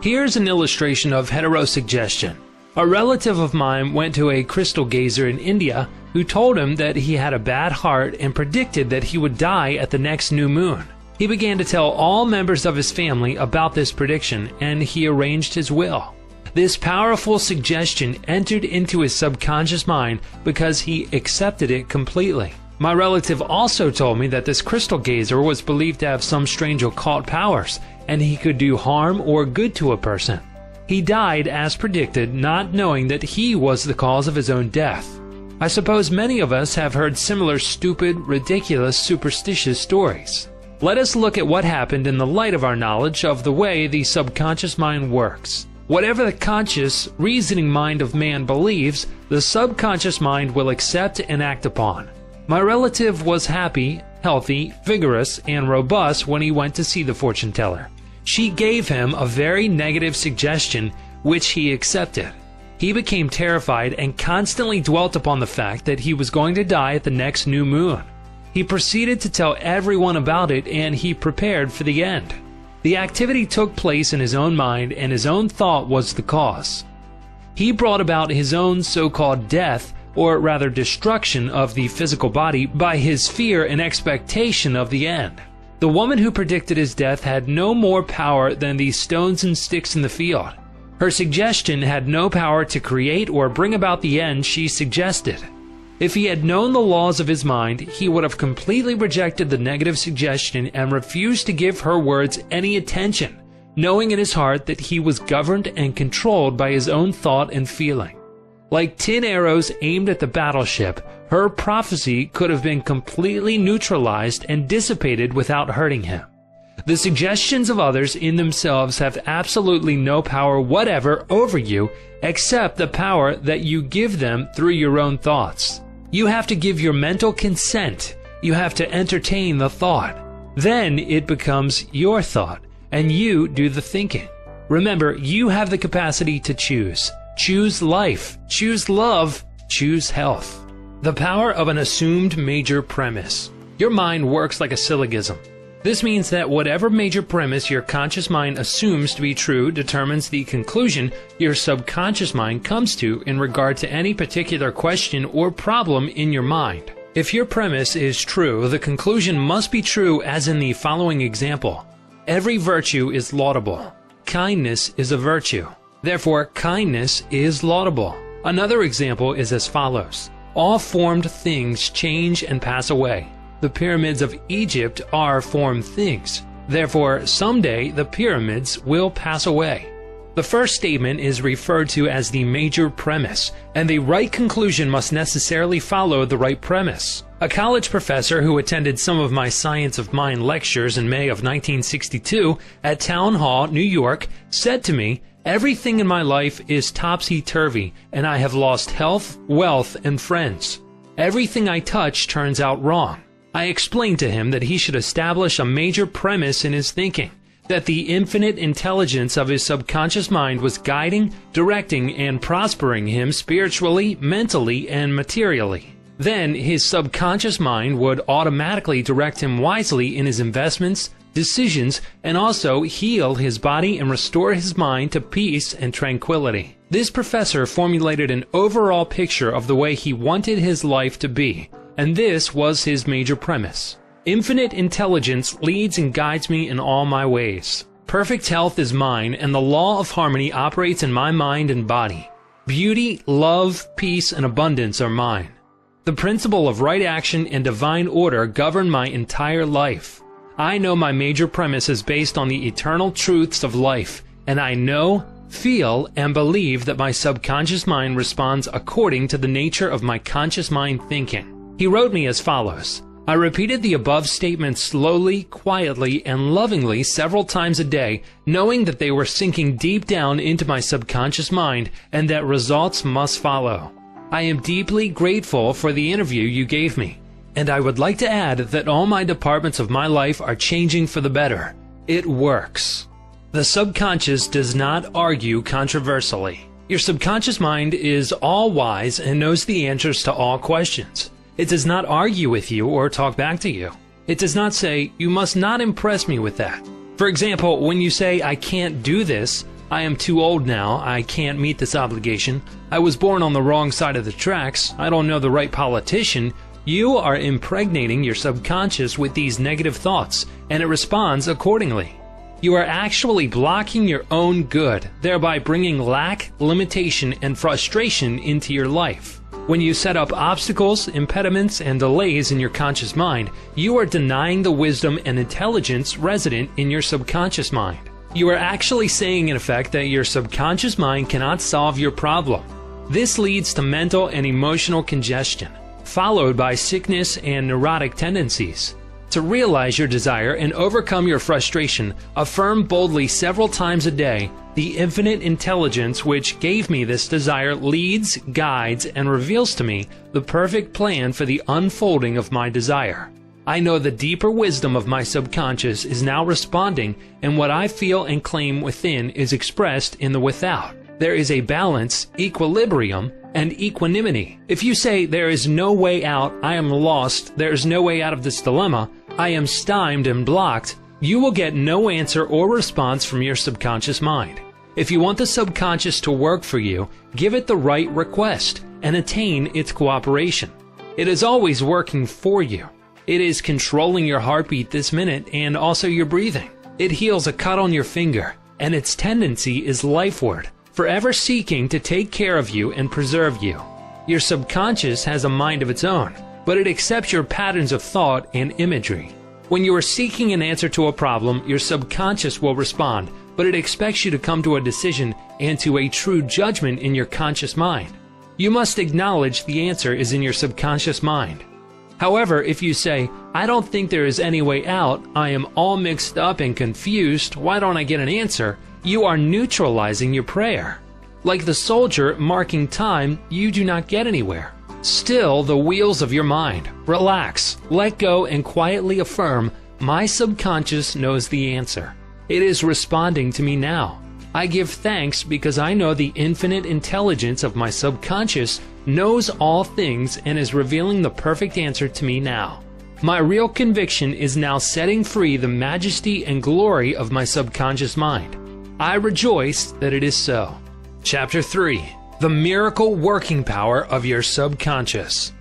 C: Here's an illustration of heterosuggestion. A relative of mine went to a crystal gazer in India who told him that he had a bad heart and predicted that he would die at the next new moon. He began to tell all members of his family about this prediction, and he arranged his will. This powerful suggestion entered into his subconscious mind because he accepted it completely. My relative also told me that this crystal gazer was believed to have some strange occult powers, and he could do harm or good to a person. He died as predicted, not knowing that he was the cause of his own death. I suppose many of us have heard similar stupid, ridiculous, superstitious stories. Let us look at what happened in the light of our knowledge of the way the subconscious mind works. Whatever the conscious, reasoning mind of man believes, the subconscious mind will accept and act upon. My relative was happy, healthy, vigorous, and robust when he went to see the fortune teller. She gave him a very negative suggestion, which he accepted. He became terrified and constantly dwelt upon the fact that he was going to die at the next new moon. He proceeded to tell everyone about it, and he prepared for the end. The activity took place in his own mind, and his own thought was the cause. He brought about his own so-called death, or rather destruction of the physical body, by his fear and expectation of the end. The woman who predicted his death had no more power than the stones and sticks in the field. Her suggestion had no power to create or bring about the end she suggested. If he had known the laws of his mind, he would have completely rejected the negative suggestion and refused to give her words any attention, knowing in his heart that he was governed and controlled by his own thought and feeling. Like tin arrows aimed at the battleship, her prophecy could have been completely neutralized and dissipated without hurting him. The suggestions of others in themselves have absolutely no power whatever over you except the power that you give them through your own thoughts. You have to give your mental consent. You have to entertain the thought. Then it becomes your thought, and you do the thinking. Remember, you have the capacity to choose. Choose life, choose love, choose health. The power of an assumed major premise. Your mind works like a syllogism. This means that whatever major premise your conscious mind assumes to be true determines the conclusion your subconscious mind comes to in regard to any particular question or problem in your mind. If your premise is true, the conclusion must be true, as in the following example. Every virtue is laudable. Kindness is a virtue. Therefore, kindness is laudable. Another example is as follows. All formed things change and pass away. The pyramids of Egypt are formed things. Therefore, someday the pyramids will pass away. The first statement is referred to as the major premise, and the right conclusion must necessarily follow the right premise. A college professor who attended some of my Science of Mind lectures in May of 1962 at Town Hall, New York, said to me, "Everything in my life is topsy-turvy, and I have lost health, wealth, and friends. Everything I touch turns out wrong." I explained to him that he should establish a major premise in his thinking, that the infinite intelligence of his subconscious mind was guiding, directing, and prospering him spiritually, mentally, and materially. Then his subconscious mind would automatically direct him wisely in his investments, decisions, and also heal his body and restore his mind to peace and tranquility. This professor formulated an overall picture of the way he wanted his life to be, and this was his major premise. Infinite intelligence leads and guides me in all my ways. Perfect health is mine, and the law of harmony operates in my mind and body. Beauty, love, peace, and abundance are mine. The principle of right action and divine order govern my entire life. I know my major premise is based on the eternal truths of life, and I know, feel, and believe that my subconscious mind responds according to the nature of my conscious mind thinking. He wrote me as follows. I repeated the above statements slowly, quietly, and lovingly several times a day, knowing that they were sinking deep down into my subconscious mind and that results must follow. I am deeply grateful for the interview you gave me, and I would like to add that all my departments of my life are changing for the better. It works. The subconscious does not argue controversially. Your subconscious mind is all-wise and knows the answers to all questions. It does not argue with you or talk back to you. It does not say, "You must not impress me with that." For example, when you say, "I can't do this," "I am too old now," "I can't meet this obligation," "I was born on the wrong side of the tracks," "I don't know the right politician," you are impregnating your subconscious with these negative thoughts, and it responds accordingly. You are actually blocking your own good, thereby bringing lack, limitation, and frustration into your life. When you set up obstacles, impediments, and delays in your conscious mind, you are denying the wisdom and intelligence resident in your subconscious mind. You are actually saying in effect that your subconscious mind cannot solve your problem. This leads to mental and emotional congestion, followed by sickness and neurotic tendencies. To realize your desire and overcome your frustration, affirm boldly several times a day, "The infinite intelligence which gave me this desire leads, guides, and reveals to me the perfect plan for the unfolding of my desire. I know the deeper wisdom of my subconscious is now responding, and what I feel and claim within is expressed in the without. There is a balance, equilibrium, and equanimity. If you say, 'There is no way out, I am lost, there is no way out of this dilemma, I am stymied and blocked,' you will get no answer or response from your subconscious mind. If you want the subconscious to work for you, give it the right request and attain its cooperation. It is always working for you. It is controlling your heartbeat this minute and also your breathing. It heals a cut on your finger, and its tendency is lifeward, forever seeking to take care of you and preserve you. Your subconscious has a mind of its own, but it accepts your patterns of thought and imagery. When you are seeking an answer to a problem, your subconscious will respond, but it expects you to come to a decision and to a true judgment in your conscious mind. You must acknowledge the answer is in your subconscious mind. However, if you say, "I don't think there is any way out, I am all mixed up and confused, why don't I get an answer?" you are neutralizing your prayer. Like the soldier marking time, you do not get anywhere. Still the wheels of your mind. Relax, let go, and quietly affirm, "My subconscious knows the answer. It is responding to me now. I give thanks because I know the infinite intelligence of my subconscious knows all things and is revealing the perfect answer to me now. My real conviction is now setting free the majesty and glory of my subconscious mind. I rejoice that it is so." Chapter 3. The Miracle Working Power of Your Subconscious.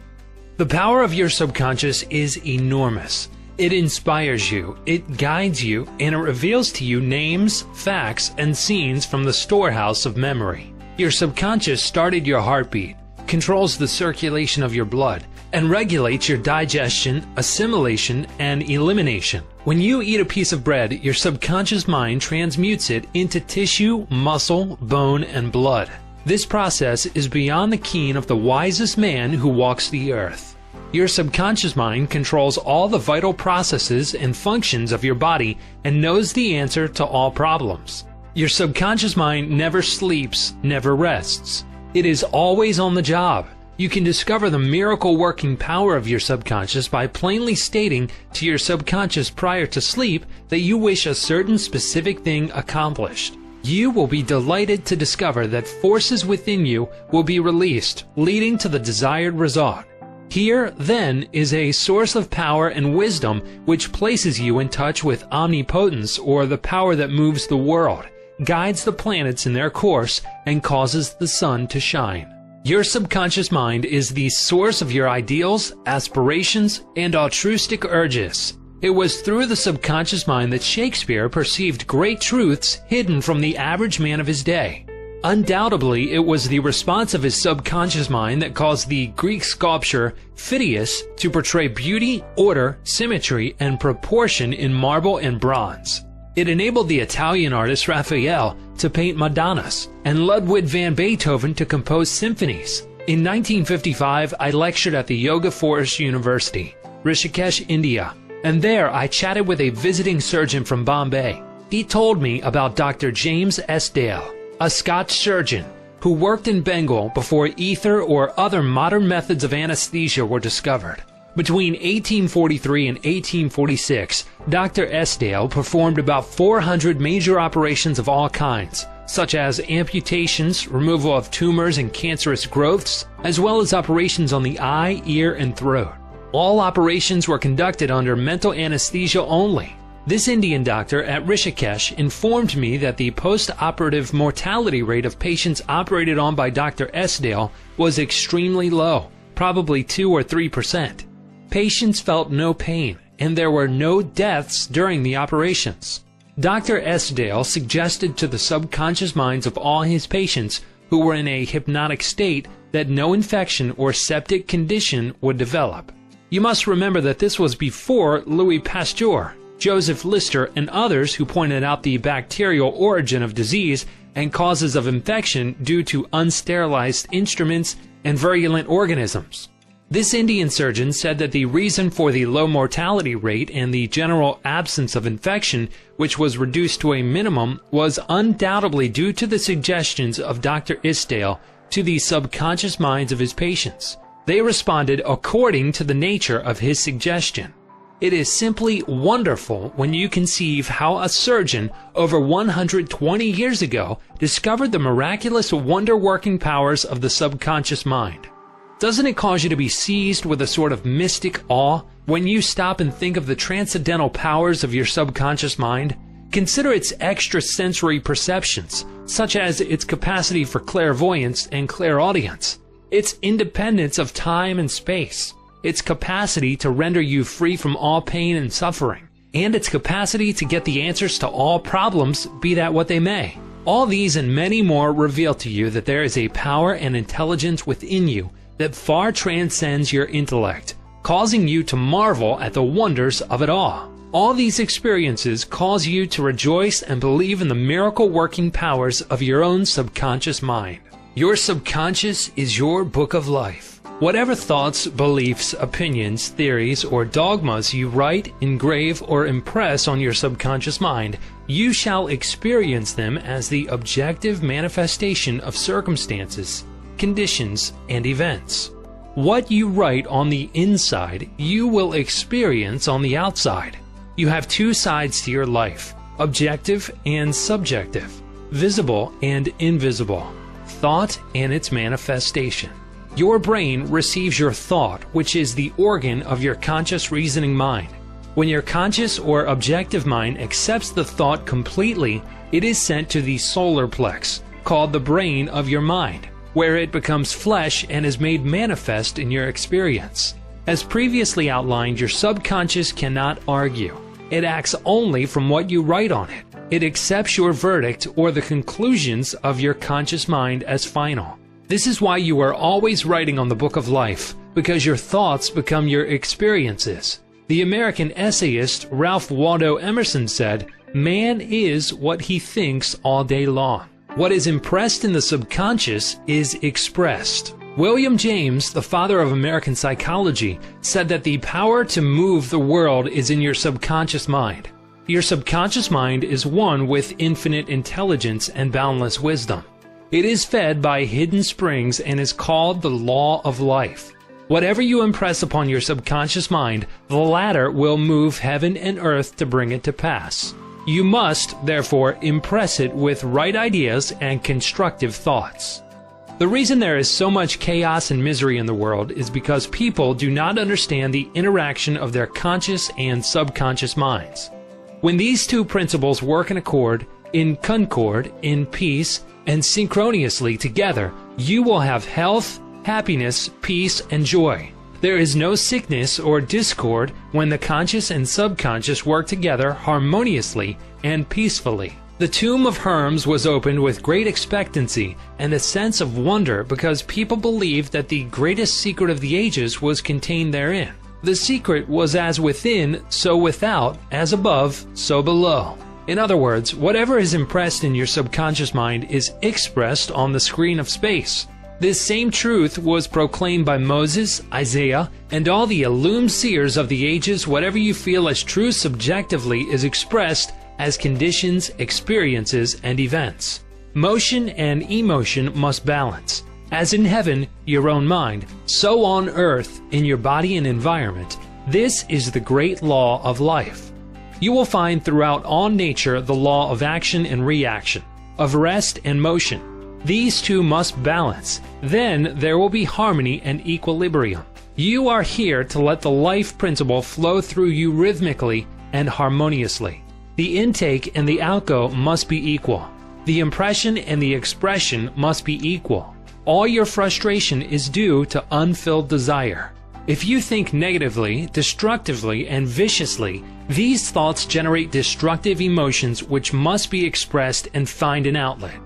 C: The power of your subconscious is enormous. It inspires you, it guides you, and it reveals to you names, facts, and scenes from the storehouse of memory. Your subconscious started your heartbeat, controls the circulation of your blood, and regulates your digestion, assimilation, and elimination. When you eat a piece of bread, your subconscious mind transmutes it into tissue, muscle, bone, and blood. This process is beyond the ken of the wisest man who walks the earth. Your subconscious mind controls all the vital processes and functions of your body and knows the answer to all problems. Your subconscious mind never sleeps, never rests. It is always on the job. You can discover the miracle working power of your subconscious by plainly stating to your subconscious prior to sleep that you wish a certain specific thing accomplished. You will be delighted to discover that forces within you will be released, leading to the desired result. Here, then, is a source of power and wisdom which places you in touch with omnipotence, or the power that moves the world, guides the planets in their course, and causes the sun to shine. Your subconscious mind is the source of your ideals, aspirations, and altruistic urges. It was through the subconscious mind that Shakespeare perceived great truths hidden from the average man of his day. Undoubtedly, it was the response of his subconscious mind that caused the Greek sculptor Phidias to portray beauty, order, symmetry, and proportion in marble and bronze. It enabled the Italian artist Raphael to paint Madonnas, and Ludwig van Beethoven to compose symphonies. In 1955, I lectured at the Yoga Forest University, Rishikesh, India, and there I chatted with a visiting surgeon from Bombay. He told me about Dr. James S. Dale, a Scotch surgeon who worked in Bengal before ether or other modern methods of anesthesia were discovered. Between 1843 and 1846, Dr. S. Dale performed about 400 major operations of all kinds, such as amputations, removal of tumors and cancerous growths, as well as operations on the eye, ear, and throat. All operations were conducted under mental anesthesia only. This Indian doctor at Rishikesh informed me that the post-operative mortality rate of patients operated on by Dr. S. Dale was extremely low, probably 2 or 3%. Patients felt no pain, and there were no deaths during the operations. Dr. S. Dale suggested to the subconscious minds of all his patients who were in a hypnotic state that no infection or septic condition would develop. You must remember that this was before Louis Pasteur, Joseph Lister, and others who pointed out the bacterial origin of disease and causes of infection due to unsterilized instruments and virulent organisms. This Indian surgeon said that the reason for the low mortality rate and the general absence of infection, which was reduced to a minimum, was undoubtedly due to the suggestions of Dr. Isdale to the subconscious minds of his patients. They responded according to the nature of his suggestion. It is simply wonderful when you conceive how a surgeon over 120 years ago discovered the miraculous wonder-working powers of the subconscious mind. Doesn't it cause you to be seized with a sort of mystic awe when you stop and think of the transcendental powers of your subconscious mind? Consider its extrasensory perceptions, such as its capacity for clairvoyance and clairaudience, its independence of time and space, its capacity to render you free from all pain and suffering, and its capacity to get the answers to all problems, be that what they may. All these and many more reveal to you that there is a power and intelligence within you that far transcends your intellect, causing you to marvel at the wonders of it all. All these experiences cause you to rejoice and believe in the miracle-working powers of your own subconscious mind. Your subconscious is your book of life. Whatever thoughts, beliefs, opinions, theories, or dogmas you write, engrave, or impress on your subconscious mind, you shall experience them as the objective manifestation of circumstances, conditions, and events. What you write on the inside, you will experience on the outside. You have two sides to your life, objective and subjective, visible and invisible, thought and its manifestation. Your brain receives your thought, which is the organ of your conscious reasoning mind. When your conscious or objective mind accepts the thought completely, it is sent to the solar plex, called the brain of your mind, where it becomes flesh and is made manifest in your experience. As previously outlined, your subconscious cannot argue. It acts only from what you write on it. It accepts your verdict or the conclusions of your conscious mind as final. This is why you are always writing on the book of life, because your thoughts become your experiences. The American essayist Ralph Waldo Emerson said, "Man is what he thinks all day long. What is impressed in the subconscious is expressed." William James, the father of American psychology, said that the power to move the world is in your subconscious mind. Your subconscious mind is one with infinite intelligence and boundless wisdom. It is fed by hidden springs and is called the law of life. Whatever you impress upon your subconscious mind, the latter will move heaven and earth to bring it to pass. You must, therefore, impress it with right ideas and constructive thoughts. The reason there is so much chaos and misery in the world is because people do not understand the interaction of their conscious and subconscious minds. When these two principles work in accord, in concord, in peace, and synchronously together, you will have health, happiness, peace, and joy. There is no sickness or discord when the conscious and subconscious work together harmoniously and peacefully. The tomb of Hermes was opened with great expectancy and a sense of wonder because people believed that the greatest secret of the ages was contained therein. The secret was as within, so without, as above, so below. In other words, whatever is impressed in your subconscious mind is expressed on the screen of space. This same truth was proclaimed by Moses, Isaiah, and all the illumined seers of the ages. Whatever you feel as true subjectively is expressed as conditions, experiences, and events. Motion and emotion must balance. As in heaven, your own mind, so on earth, in your body and environment. This is the great law of life. You will find throughout all nature the law of action and reaction, of rest and motion. These two must balance. Then there will be harmony and equilibrium. You are here to let the life principle flow through you rhythmically and harmoniously. The intake and the outgo must be equal. The impression and the expression must be equal. All your frustration is due to unfilled desire. If you think negatively, destructively, and viciously, these thoughts generate destructive emotions which must be expressed and find an outlet.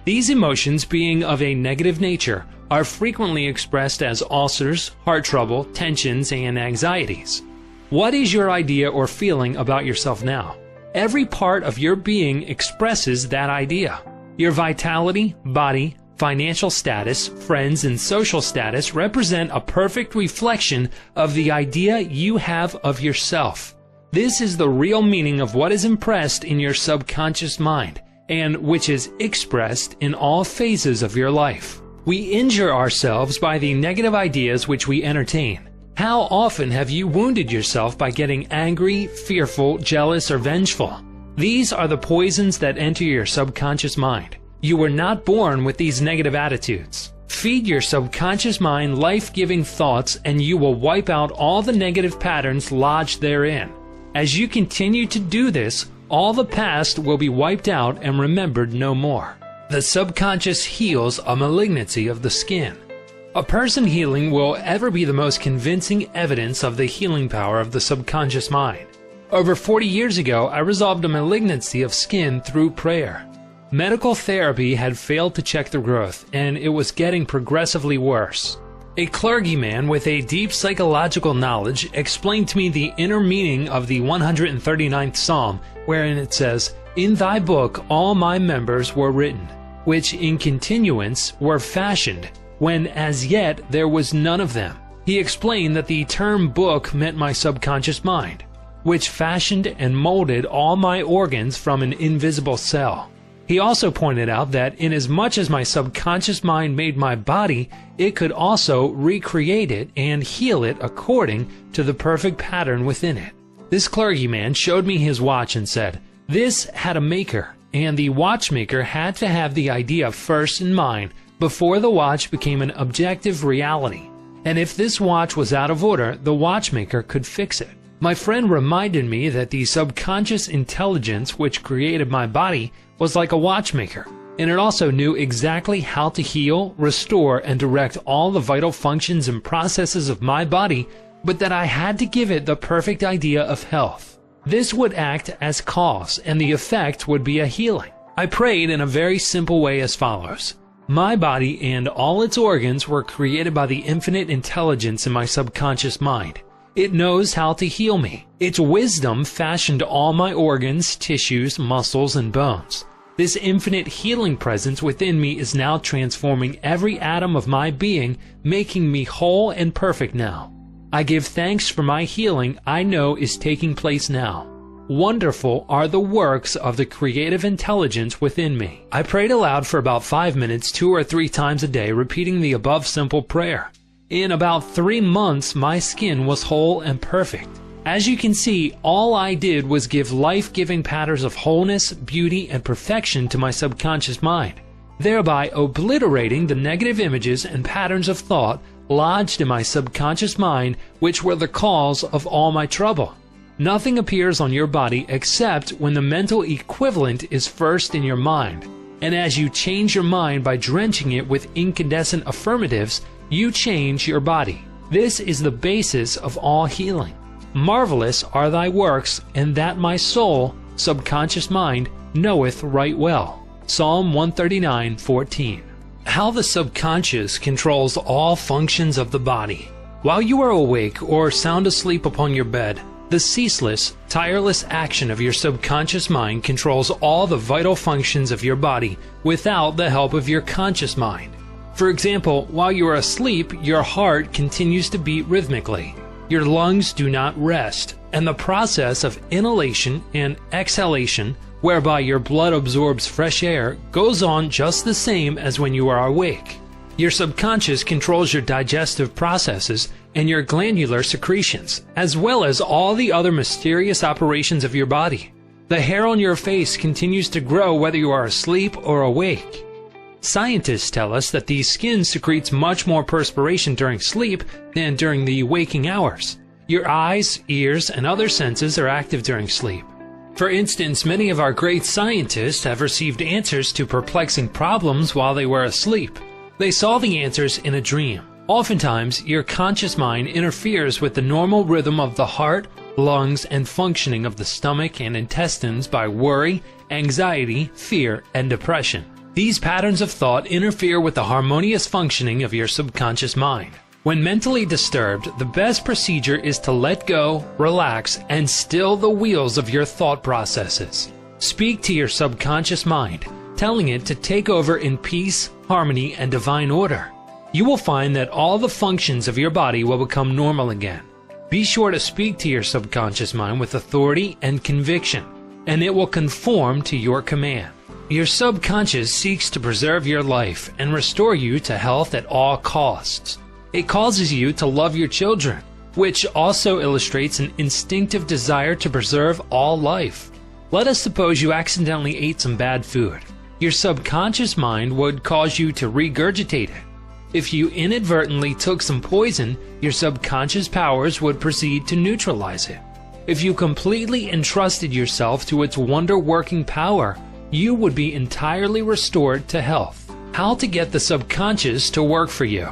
C: These emotions, being of a negative nature, are frequently expressed as ulcers, heart trouble, tensions, and anxieties. What is your idea or feeling about yourself now? Every part of your being expresses that idea. Your vitality, body, financial status, friends, and social status represent a perfect reflection of the idea you have of yourself. This is the real meaning of what is impressed in your subconscious mind, and which is expressed in all phases of your life. We injure ourselves by the negative ideas which we entertain. How often have you wounded yourself by getting angry, fearful, jealous, or vengeful? These are the poisons that enter your subconscious mind. You were not born with these negative attitudes. Feed your subconscious mind life-giving thoughts and you will wipe out all the negative patterns lodged therein. As you continue to do this, all the past will be wiped out and remembered no more. The subconscious heals a malignancy of the skin. A person healing will ever be the most convincing evidence of the healing power of the subconscious mind. Over 40 years ago, I resolved a malignancy of skin through prayer. Medical therapy had failed to check the growth, and it was getting progressively worse. A clergyman with a deep psychological knowledge explained to me the inner meaning of the 139th Psalm, wherein it says, "In thy book all my members were written, which in continuance were fashioned, when as yet there was none of them." He explained that the term book meant my subconscious mind, which fashioned and molded all my organs from an invisible cell. He also pointed out that inasmuch as my subconscious mind made my body, it could also recreate it and heal it according to the perfect pattern within it. This clergyman showed me his watch and said, "This had a maker, and the watchmaker had to have the idea first in mind before the watch became an objective reality. And if this watch was out of order, the watchmaker could fix it." My friend reminded me that the subconscious intelligence which created my body was like a watchmaker, and it also knew exactly how to heal, restore, and direct all the vital functions and processes of my body, but that I had to give it the perfect idea of health. This would act as cause, and the effect would be a healing. I prayed in a very simple way as follows: My body and all its organs were created by the infinite intelligence in my subconscious mind. It knows how to heal me. Its wisdom fashioned all my organs, tissues, muscles, and bones. This infinite healing presence within me is now transforming every atom of my being, making me whole and perfect now. I give thanks for my healing I know is taking place now. Wonderful are the works of the creative intelligence within me. I prayed aloud for about 5 minutes 2 or 3 times a day, repeating the above simple prayer. In about 3 months, my skin was whole and perfect. As you can see, all I did was give life-giving patterns of wholeness, beauty, and perfection to my subconscious mind, thereby obliterating the negative images and patterns of thought lodged in my subconscious mind, which were the cause of all my trouble. Nothing appears on your body except when the mental equivalent is first in your mind, and as you change your mind by drenching it with incandescent affirmatives, you change your body. This is the basis of all healing. Marvelous are thy works, and that my soul, subconscious mind, knoweth right well. Psalm 139:14. How the subconscious controls all functions of the body. While you are awake or sound asleep upon your bed, the ceaseless, tireless action of your subconscious mind controls all the vital functions of your body without the help of your conscious mind. For example, while you are asleep, your heart continues to beat rhythmically. Your lungs do not rest, and the process of inhalation and exhalation, whereby your blood absorbs fresh air, goes on just the same as when you are awake. Your subconscious controls your digestive processes and your glandular secretions, as well as all the other mysterious operations of your body. The hair on your face continues to grow whether you are asleep or awake. Scientists tell us that the skin secretes much more perspiration during sleep than during the waking hours. Your eyes, ears, and other senses are active during sleep. For instance, many of our great scientists have received answers to perplexing problems while they were asleep. They saw the answers in a dream. Oftentimes, your conscious mind interferes with the normal rhythm of the heart, lungs, and functioning of the stomach and intestines by worry, anxiety, fear, and depression. These patterns of thought interfere with the harmonious functioning of your subconscious mind. When mentally disturbed, the best procedure is to let go, relax, and still the wheels of your thought processes. Speak to your subconscious mind, telling it to take over in peace, harmony, and divine order. You will find that all the functions of your body will become normal again. Be sure to speak to your subconscious mind with authority and conviction, and it will conform to your command. Your subconscious seeks to preserve your life and restore you to health at all costs. It causes you to love your children, which also illustrates an instinctive desire to preserve all life. Let us suppose you accidentally ate some bad food. Your subconscious mind would cause you to regurgitate it. If you inadvertently took some poison, your subconscious powers would proceed to neutralize it. If you completely entrusted yourself to its wonder-working power, you would be entirely restored to health. How to get the subconscious to work for you?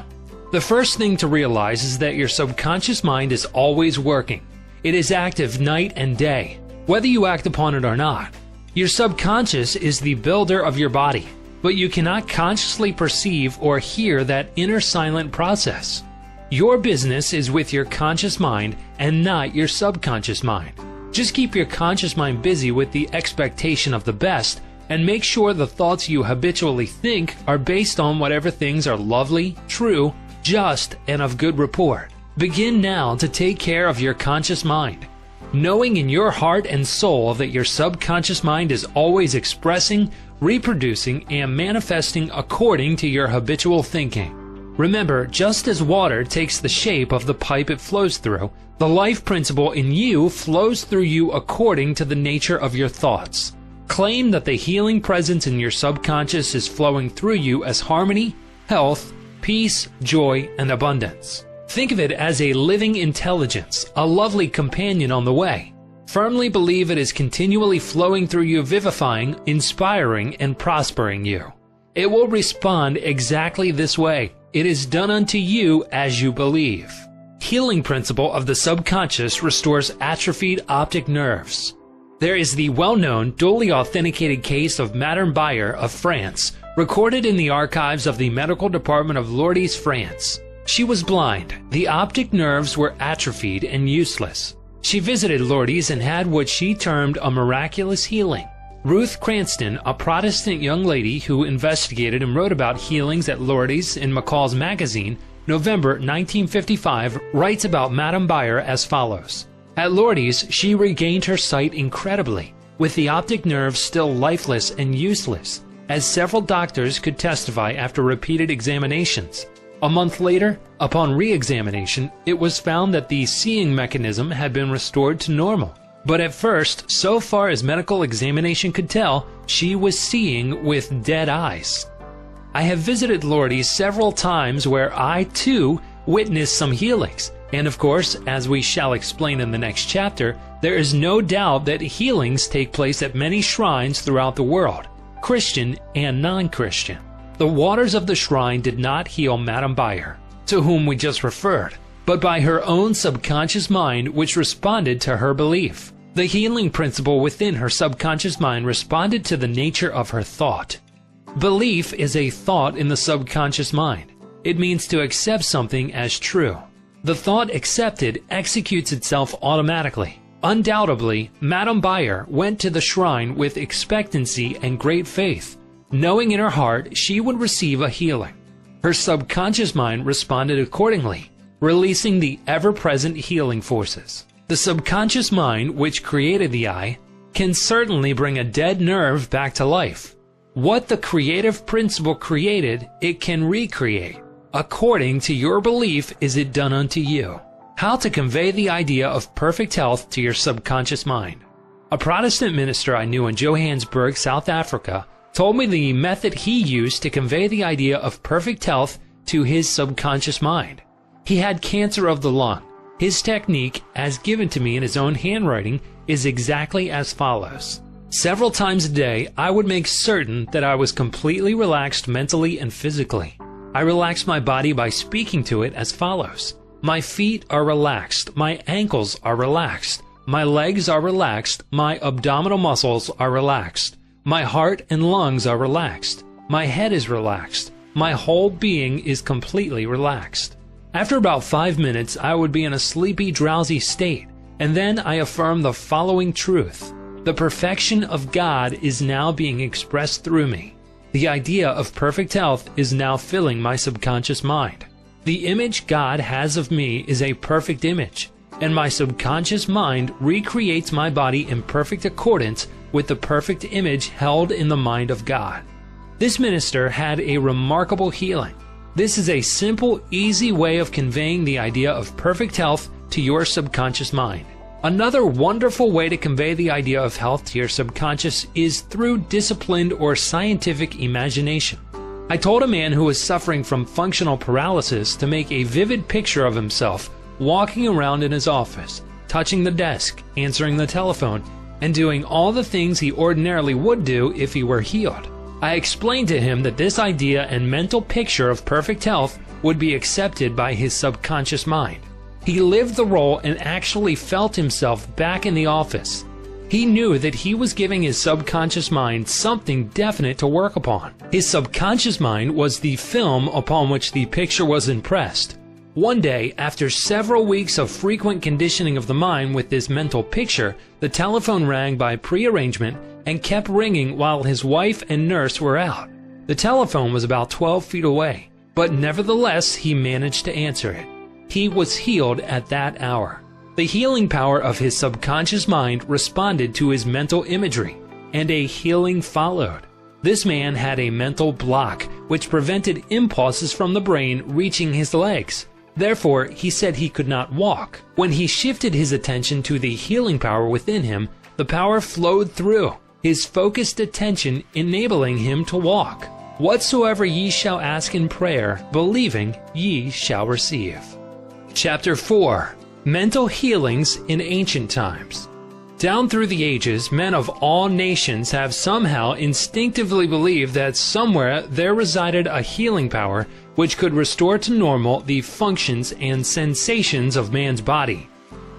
C: The first thing to realize is that your subconscious mind is always working. It is active night and day, whether you act upon it or not. Your subconscious is the builder of your body, but you cannot consciously perceive or hear that inner silent process. Your business is with your conscious mind and not your subconscious mind. Just keep your conscious mind busy with the expectation of the best, and make sure the thoughts you habitually think are based on whatever things are lovely, true, just, and of good report. Begin now to take care of your conscious mind, knowing in your heart and soul that your subconscious mind is always expressing, reproducing, and manifesting according to your habitual thinking. Remember, just as water takes the shape of the pipe it flows through, the life principle in you flows through you according to the nature of your thoughts. Claim that the healing presence in your subconscious is flowing through you as harmony, health, peace, joy, and abundance. Think of it as a living intelligence, a lovely companion on the way. Firmly believe it is continually flowing through you, vivifying, inspiring, and prospering you. It will respond exactly this way. It is done unto you as you believe. Healing principle of the subconscious restores atrophied optic nerves. There is the well-known, duly authenticated case of Madame Bayer of France, recorded in the archives of the medical department of Lourdes, France. She was blind, the optic nerves were atrophied and useless. She visited Lourdes and had what she termed a miraculous healing. Ruth Cranston, a Protestant young lady who investigated and wrote about healings at Lourdes in McCall's magazine, November 1955, writes about Madame Bayer as follows. At Lourdes, she regained her sight incredibly, with the optic nerves still lifeless and useless, as several doctors could testify after repeated examinations. A month later, upon re-examination, it was found that the seeing mechanism had been restored to normal. But at first, so far as medical examination could tell, she was seeing with dead eyes. I have visited Lourdes several times where I, too, witnessed some healings. And of course, as we shall explain in the next chapter, there is no doubt that healings take place at many shrines throughout the world, Christian and non-Christian. The waters of the shrine did not heal Madame Bayer, to whom we just referred, but by her own subconscious mind which responded to her belief. The healing principle within her subconscious mind responded to the nature of her thought. Belief is a thought in the subconscious mind. It means to accept something as true. The thought accepted executes itself automatically. Undoubtedly, Madame Bayer went to the shrine with expectancy and great faith, knowing in her heart she would receive a healing. Her subconscious mind responded accordingly, releasing the ever-present healing forces. The subconscious mind, which created the eye, can certainly bring a dead nerve back to life. What the creative principle created, it can recreate. According to your belief is it done unto you. How to convey the idea of perfect health to your subconscious mind. A Protestant minister I knew in Johannesburg, South Africa, told me the method he used to convey the idea of perfect health to his subconscious mind. He had cancer of the lung. His technique, as given to me in his own handwriting, is exactly as follows. Several times a day, I would make certain that I was completely relaxed mentally and physically. I relaxed my body by speaking to it as follows. My feet are relaxed, my ankles are relaxed, my legs are relaxed, my abdominal muscles are relaxed, my heart and lungs are relaxed, my head is relaxed, my whole being is completely relaxed. After about 5 minutes, I would be in a sleepy, drowsy state, and then I affirm the following truth. The perfection of God is now being expressed through me. The idea of perfect health is now filling my subconscious mind. The image God has of me is a perfect image, and my subconscious mind recreates my body in perfect accordance with the perfect image held in the mind of God. This minister had a remarkable healing. This is a simple, easy way of conveying the idea of perfect health to your subconscious mind. Another wonderful way to convey the idea of health to your subconscious is through disciplined or scientific imagination. I told a man who was suffering from functional paralysis to make a vivid picture of himself walking around in his office, touching the desk, answering the telephone, and doing all the things he ordinarily would do if he were healed. I explained to him that this idea and mental picture of perfect health would be accepted by his subconscious mind. He lived the role and actually felt himself back in the office. He knew that he was giving his subconscious mind something definite to work upon. His subconscious mind was the film upon which the picture was impressed. One day, after several weeks of frequent conditioning of the mind with this mental picture, the telephone rang by prearrangement and kept ringing while his wife and nurse were out. The telephone was about 12 feet away, but nevertheless he managed to answer it. He was healed at that hour. The healing power of his subconscious mind responded to his mental imagery, and a healing followed. This man had a mental block which prevented impulses from the brain reaching his legs. Therefore, he said he could not walk. When he shifted his attention to the healing power within him, the power flowed through his focused attention, enabling him to walk. Whatsoever ye shall ask in prayer, believing, ye shall receive. Chapter 4. Mental Healings in Ancient Times. Down through the ages, men of all nations have somehow instinctively believed that somewhere there resided a healing power which could restore to normal the functions and sensations of man's body.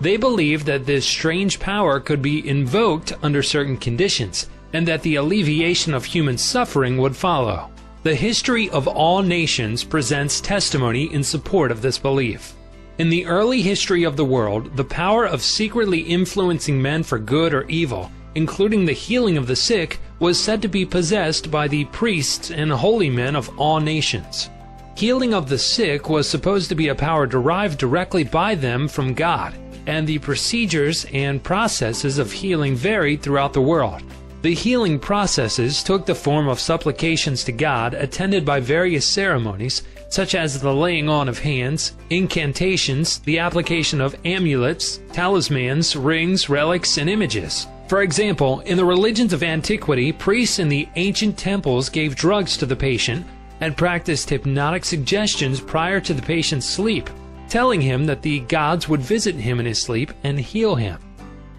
C: They believed that this strange power could be invoked under certain conditions, and that the alleviation of human suffering would follow. The history of all nations presents testimony in support of this belief. In the early history of the world, the power of secretly influencing men for good or evil, including the healing of the sick, was said to be possessed by the priests and holy men of all nations. Healing of the sick was supposed to be a power derived directly by them from God, and the procedures and processes of healing varied throughout the world. The healing processes took the form of supplications to God attended by various ceremonies, such as the laying on of hands, incantations, the application of amulets, talismans, rings, relics, and images. For example, in the religions of antiquity, priests in the ancient temples gave drugs to the patient and practiced hypnotic suggestions prior to the patient's sleep, telling him that the gods would visit him in his sleep and heal him.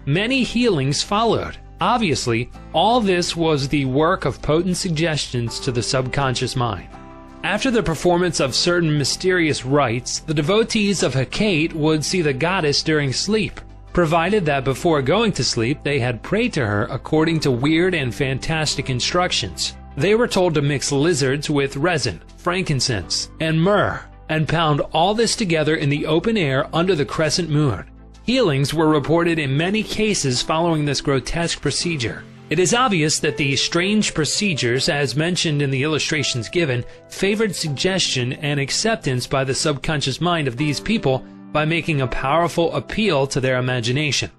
C: Many healings followed. Obviously, all this was the work of potent suggestions to the subconscious mind. After the performance of certain mysterious rites, the devotees of Hecate would see the goddess during sleep, provided that before going to sleep they had prayed to her according to weird and fantastic instructions. They were told to mix lizards with resin, frankincense, and myrrh, and pound all this together in the open air under the crescent moon. Healings were reported in many cases following this grotesque procedure. It is obvious that these strange procedures, as mentioned in the illustrations given, favored suggestion and acceptance by the subconscious mind of these people by making a powerful appeal to their imagination.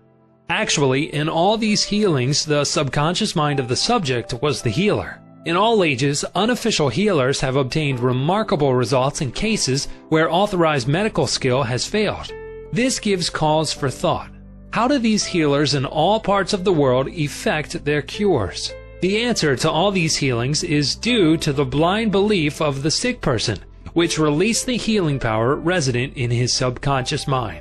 C: Actually, in all these healings, the subconscious mind of the subject was the healer. In all ages, unofficial healers have obtained remarkable results in cases where authorized medical skill has failed. This gives cause for thought. How do these healers in all parts of the world effect their cures? The answer to all these healings is due to the blind belief of the sick person, which released the healing power resident in his subconscious mind.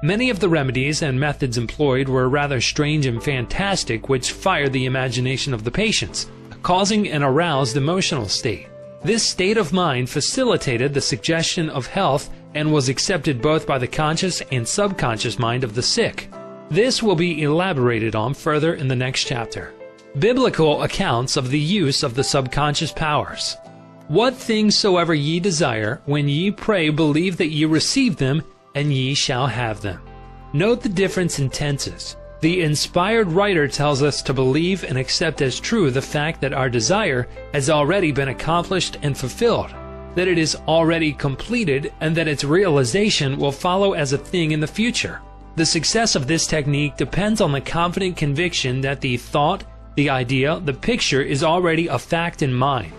C: Many of the remedies and methods employed were rather strange and fantastic, which fired the imagination of the patients, causing an aroused emotional state. This state of mind facilitated the suggestion of health and was accepted both by the conscious and subconscious mind of the sick. This will be elaborated on further in the next chapter. Biblical accounts of the use of the subconscious powers. What things soever ye desire, when ye pray, believe that ye receive them, and ye shall have them. Note the difference in tenses. The inspired writer tells us to believe and accept as true the fact that our desire has already been accomplished and fulfilled, that it is already completed, and that its realization will follow as a thing in the future. The success of this technique depends on the confident conviction that the thought, the idea, the picture is already a fact in mind.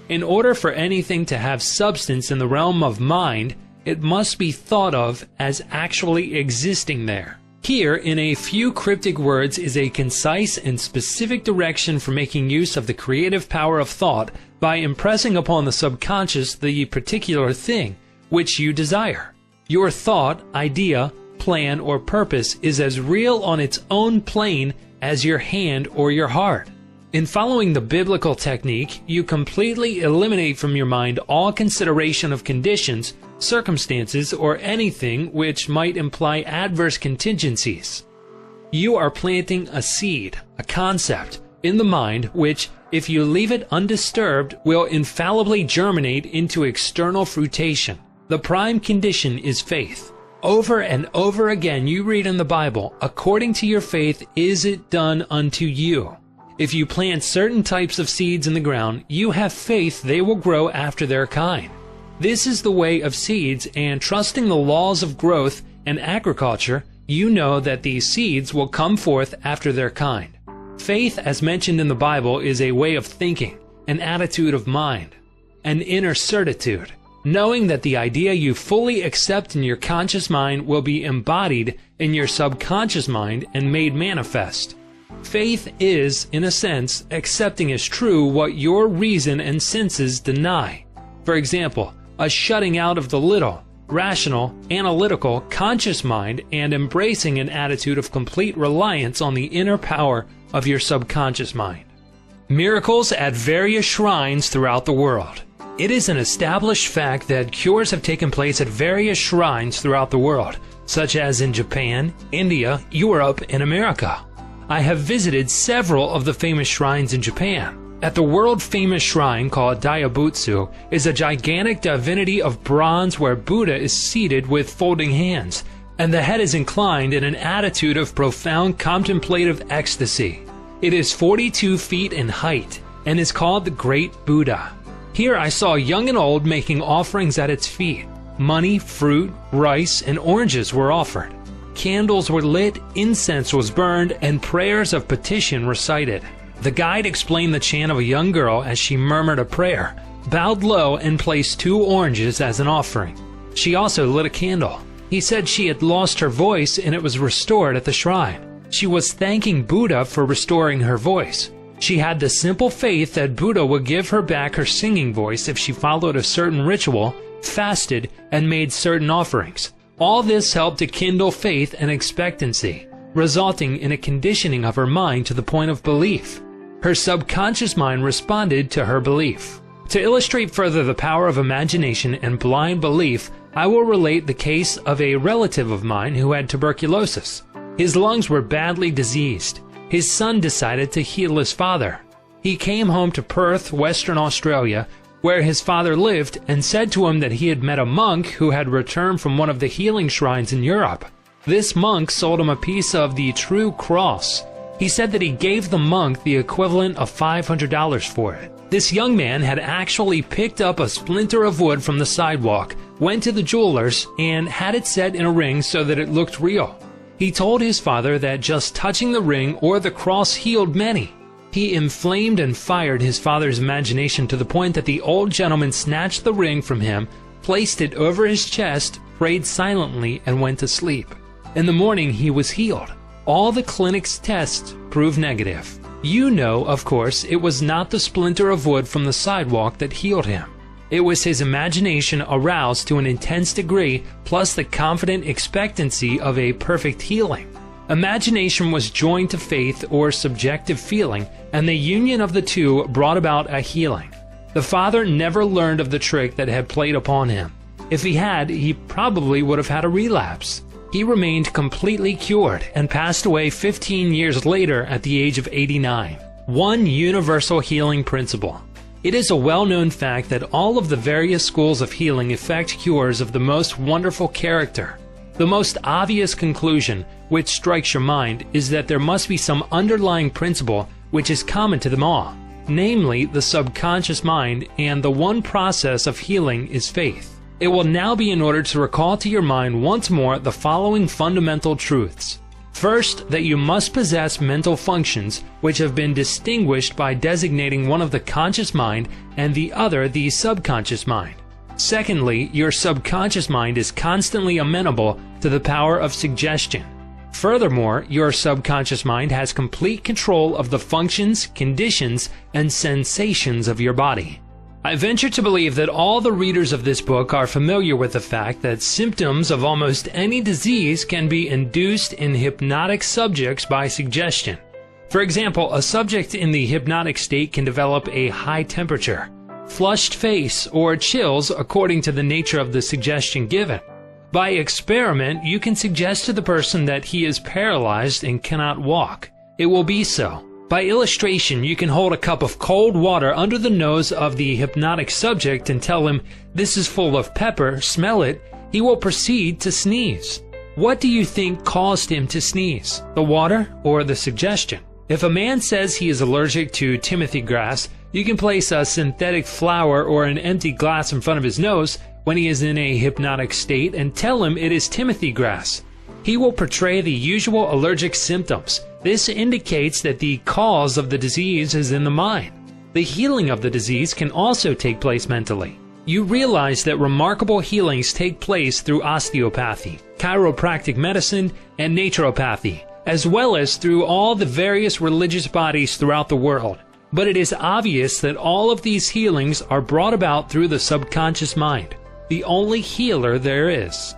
C: In order for anything to have substance in the realm of mind, it must be thought of as actually existing there. Here, in a few cryptic words, is a concise and specific direction for making use of the creative power of thought by impressing upon the subconscious the particular thing which you desire. Your thought, idea, plan, or purpose is as real on its own plane as your hand or your heart. In following the biblical technique, you completely eliminate from your mind all consideration of conditions, circumstances, or anything which might imply adverse contingencies. You are planting a seed, a concept, in the mind which, if you leave it undisturbed, will infallibly germinate into external fruition. The prime condition is faith. Over and over again you read in the Bible, according to your faith is it done unto you. If you plant certain types of seeds in the ground, you have faith they will grow after their kind. This is the way of seeds, and trusting the laws of growth and agriculture, you know that these seeds will come forth after their kind. Faith, as mentioned in the Bible, is a way of thinking, an attitude of mind, an inner certitude, knowing that the idea you fully accept in your conscious mind will be embodied in your subconscious mind and made manifest. Faith is, in a sense, accepting as true what your reason and senses deny. For example, a shutting out of the little, rational, analytical, conscious mind and embracing an attitude of complete reliance on the inner power of your subconscious mind. Miracles at various shrines throughout the world. It is an established fact that cures have taken place at various shrines throughout the world, such as in Japan, India, Europe, and America. I have visited several of the famous shrines in Japan. At the world-famous shrine called Daibutsu is a gigantic divinity of bronze where Buddha is seated with folding hands, and the head is inclined in an attitude of profound contemplative ecstasy. It is 42 feet in height and is called the Great Buddha. Here I saw young and old making offerings at its feet. Money, fruit, rice, and oranges were offered. Candles were lit, incense was burned, and prayers of petition recited. The guide explained the chant of a young girl as she murmured a prayer, bowed low, and placed 2 oranges as an offering. She also lit a candle. He said she had lost her voice and it was restored at the shrine. She was thanking Buddha for restoring her voice. She had the simple faith that Buddha would give her back her singing voice if she followed a certain ritual, fasted, and made certain offerings. All this helped to kindle faith and expectancy, resulting in a conditioning of her mind to the point of belief. Her subconscious mind responded to her belief. To illustrate further the power of imagination and blind belief, I will relate the case of a relative of mine who had tuberculosis. His lungs were badly diseased. His son decided to heal his father. He came home to Perth, Western Australia, where his father lived, and said to him that he had met a monk who had returned from one of the healing shrines in Europe. This monk sold him a piece of the true cross. He said that he gave the monk the equivalent of $500 for it. This young man had actually picked up a splinter of wood from the sidewalk, went to the jeweler's, and had it set in a ring so that it looked real. He told his father that just touching the ring or the cross healed many. He inflamed and fired his father's imagination to the point that the old gentleman snatched the ring from him, placed it over his chest, prayed silently, and went to sleep. In the morning, he was healed. All the clinic's tests proved negative. You know, of course, it was not the splinter of wood from the sidewalk that healed him. It was his imagination aroused to an intense degree, plus the confident expectancy of a perfect healing. Imagination was joined to faith or subjective feeling, and the union of the two brought about a healing. The father never learned of the trick that had played upon him. If he had, he probably would have had a relapse. He remained completely cured and passed away 15 years later at the age of 89. One universal healing principle. It is a well-known fact that all of the various schools of healing effect cures of the most wonderful character. The most obvious conclusion, which strikes your mind, is that there must be some underlying principle which is common to them all, namely the subconscious mind, and the one process of healing is faith. It will now be in order to recall to your mind once more the following fundamental truths. First, that you must possess mental functions which have been distinguished by designating one of the conscious mind and the other the subconscious mind. Secondly, your subconscious mind is constantly amenable to the power of suggestion. Furthermore, your subconscious mind has complete control of the functions, conditions, and sensations of your body. I venture to believe that all the readers of this book are familiar with the fact that symptoms of almost any disease can be induced in hypnotic subjects by suggestion. For example, a subject in the hypnotic state can develop a high temperature, flushed face, or chills according to the nature of the suggestion given. By experiment, you can suggest to the person that he is paralyzed and cannot walk. It will be so. By illustration, you can hold a cup of cold water under the nose of the hypnotic subject and tell him, "This is full of pepper, smell it." He will proceed to sneeze. What do you think caused him to sneeze? The water or the suggestion? If a man says he is allergic to Timothy grass, you can place a synthetic flower or an empty glass in front of his nose when he is in a hypnotic state and tell him it is Timothy grass. He will portray the usual allergic symptoms. This indicates that the cause of the disease is in the mind. The healing of the disease can also take place mentally. You realize that remarkable healings take place through osteopathy, chiropractic medicine, and naturopathy, as well as through all the various religious bodies throughout the world. But it is obvious that all of these healings are brought about through the subconscious mind, the only healer there is.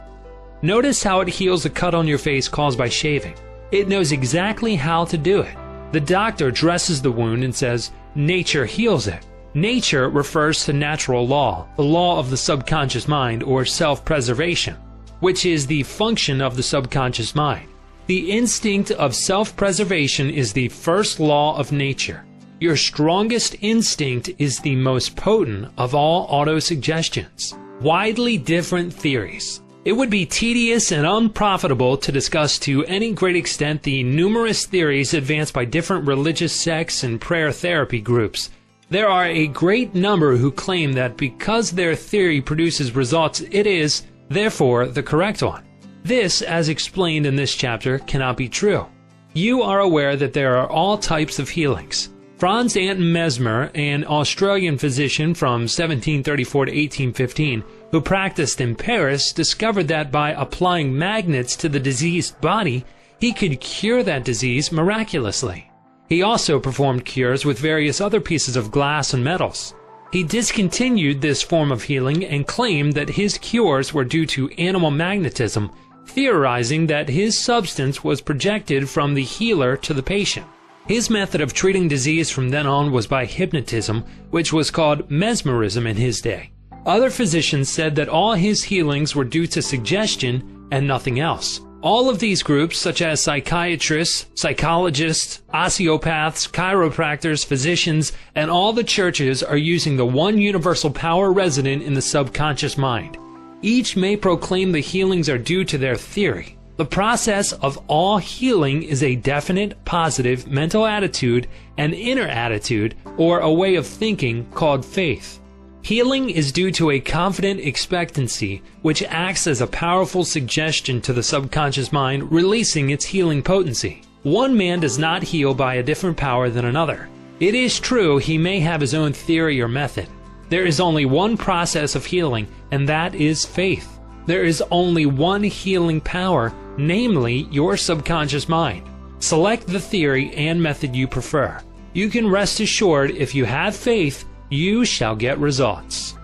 C: Notice how it heals a cut on your face caused by shaving. It knows exactly how to do it. The doctor dresses the wound and says, "Nature heals it." Nature refers to natural law, the law of the subconscious mind, or self-preservation, which is the function of the subconscious mind. The instinct of self-preservation is the first law of nature. Your strongest instinct is the most potent of all autosuggestions. Widely different theories. It would be tedious and unprofitable to discuss to any great extent the numerous theories advanced by different religious sects and prayer therapy groups. There are a great number who claim that because their theory produces results, it is, therefore, the correct one. This, as explained in this chapter, cannot be true. You are aware that there are all types of healings. Franz Anton Mesmer, an Australian physician from 1734 to 1815, who practiced in Paris, discovered that by applying magnets to the diseased body, he could cure that disease miraculously. He also performed cures with various other pieces of glass and metals. He discontinued this form of healing and claimed that his cures were due to animal magnetism, theorizing that his substance was projected from the healer to the patient. His method of treating disease from then on was by hypnotism, which was called mesmerism in his day. Other physicians said that all his healings were due to suggestion and nothing else. All of these groups, such as psychiatrists, psychologists, osteopaths, chiropractors, physicians, and all the churches are using the one universal power resident in the subconscious mind. Each may proclaim the healings are due to their theory. The process of all healing is a definite, positive mental attitude, an inner attitude, or a way of thinking called faith. Healing is due to a confident expectancy, which acts as a powerful suggestion to the subconscious mind, releasing its healing potency. One man does not heal by a different power than another. It is true he may have his own theory or method. There is only one process of healing, and that is faith. There is only one healing power, namely your subconscious mind. Select the theory and method you prefer. You can rest assured if you have faith, you shall get results.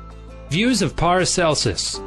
C: Views of Paracelsus.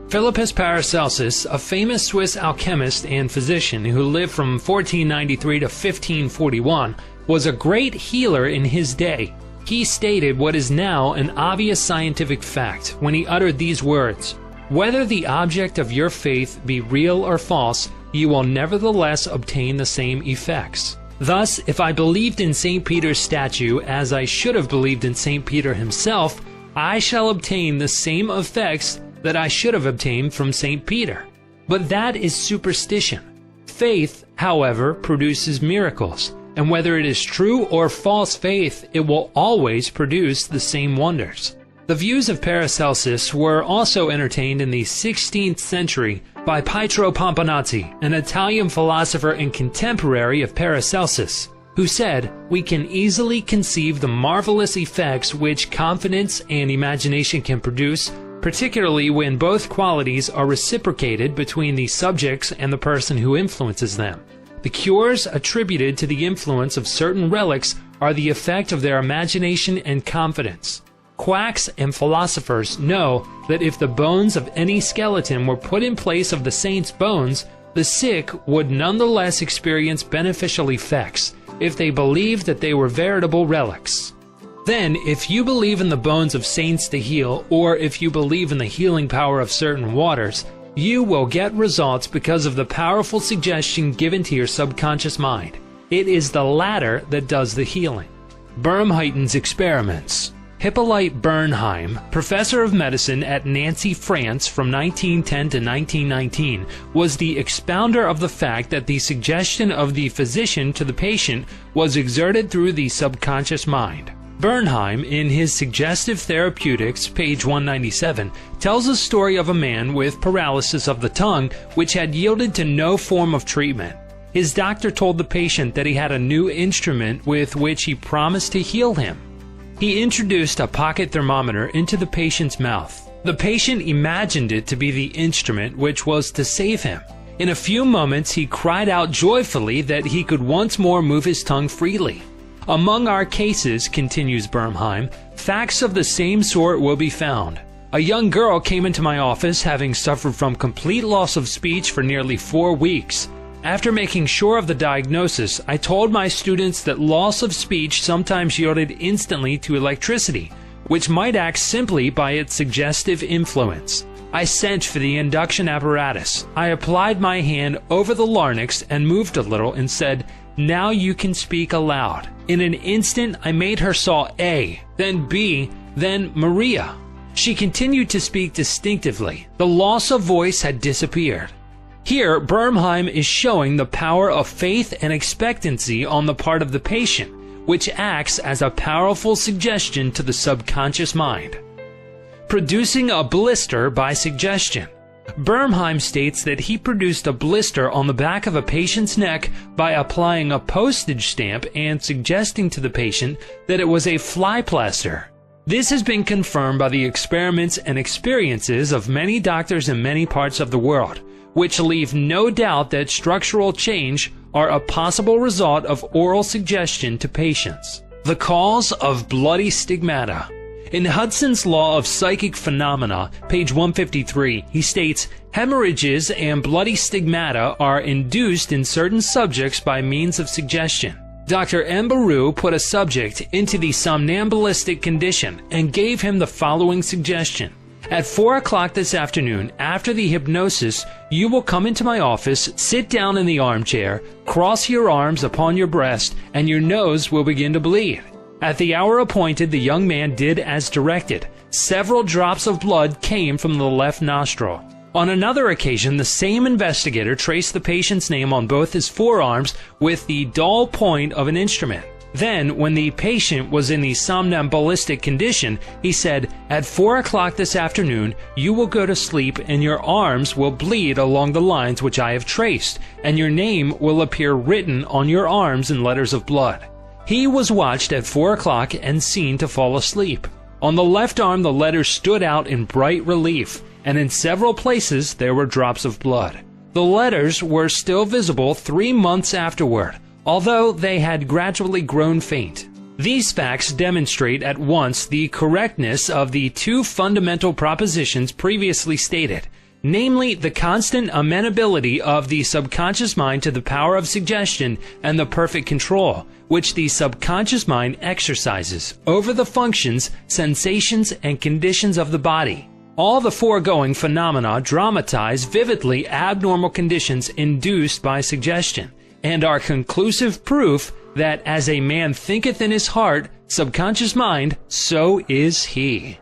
C: Philippus Paracelsus, a famous Swiss alchemist and physician who lived from 1493 to 1541, was a great healer in his day. He stated what is now an obvious scientific fact when he uttered these words: "Whether the object of your faith be real or false, you will nevertheless obtain the same effects." Thus, if I believed in St. Peter's statue as I should have believed in St. Peter himself, I shall obtain the same effects that I should have obtained from St. Peter. But that is superstition. Faith, however, produces miracles, and whether it is true or false faith, it will always produce the same wonders. The views of Paracelsus were also entertained in the 16th century by Pietro Pomponazzi, an Italian philosopher and contemporary of Paracelsus, who said, "We can easily conceive the marvelous effects which confidence and imagination can produce, particularly when both qualities are reciprocated between the subjects and the person who influences them. The cures attributed to the influence of certain relics are the effect of their imagination and confidence. Quacks and philosophers know that if the bones of any skeleton were put in place of the saint's bones, the sick would nonetheless experience beneficial effects if they believed that they were veritable relics. Then, if you believe in the bones of saints to heal, or if you believe in the healing power of certain waters, you will get results because of the powerful suggestion given to your subconscious mind. It is the latter that does the healing." Bernheim's experiments. Hippolyte Bernheim, professor of medicine at Nancy, France from 1910 to 1919, was the expounder of the fact that the suggestion of the physician to the patient was exerted through the subconscious mind. Bernheim, in his Suggestive Therapeutics, page 197, tells a story of a man with paralysis of the tongue which had yielded to no form of treatment. His doctor told the patient that he had a new instrument with which he promised to heal him. He introduced a pocket thermometer into the patient's mouth. The patient imagined it to be the instrument which was to save him. In a few moments he cried out joyfully that he could once more move his tongue freely. "Among our cases," continues Bernheim, "facts of the same sort will be found. A young girl came into my office having suffered from complete loss of speech for nearly 4 weeks. After making sure of the diagnosis, I told my students that loss of speech sometimes yielded instantly to electricity, which might act simply by its suggestive influence. I sent for the induction apparatus. I applied my hand over the larynx and moved a little and said, 'Now you can speak aloud.' In an instant, I made her saw A, then B, then Maria. She continued to speak distinctively. The loss of voice had disappeared. Here, Bernheim is showing the power of faith and expectancy on the part of the patient, which acts as a powerful suggestion to the subconscious mind. Producing a blister by suggestion. Bernheim states that he produced a blister on the back of a patient's neck by applying a postage stamp and suggesting to the patient that it was a fly plaster. This has been confirmed by the experiments and experiences of many doctors in many parts of the world, which leave no doubt that structural change are a possible result of oral suggestion to patients. The cause of bloody stigmata. In Hudson's Law of Psychic Phenomena, page 153, he states, hemorrhages and bloody stigmata are induced in certain subjects by means of suggestion. Dr. M. Baru put a subject into the somnambulistic condition and gave him the following suggestion. At 4 o'clock this afternoon, after the hypnosis, you will come into my office, sit down in the armchair, cross your arms upon your breast, and your nose will begin to bleed. At the hour appointed, the young man did as directed. Several drops of blood came from the left nostril. On another occasion, the same investigator traced the patient's name on both his forearms with the dull point of an instrument. Then, when the patient was in the somnambulistic condition, he said, at 4 o'clock this afternoon, you will go to sleep and your arms will bleed along the lines which I have traced, and your name will appear written on your arms in letters of blood. He was watched at 4 o'clock and seen to fall asleep. On the left arm, the letters stood out in bright relief, and in several places there were drops of blood. The letters were still visible 3 months afterward, although they had gradually grown faint. These facts demonstrate at once the correctness of the two fundamental propositions previously stated, namely the constant amenability of the subconscious mind to the power of suggestion and the perfect control which the subconscious mind exercises over the functions, sensations, and conditions of the body. All the foregoing phenomena dramatize vividly abnormal conditions induced by suggestion, and are conclusive proof that as a man thinketh in his heart, subconscious mind, so is he.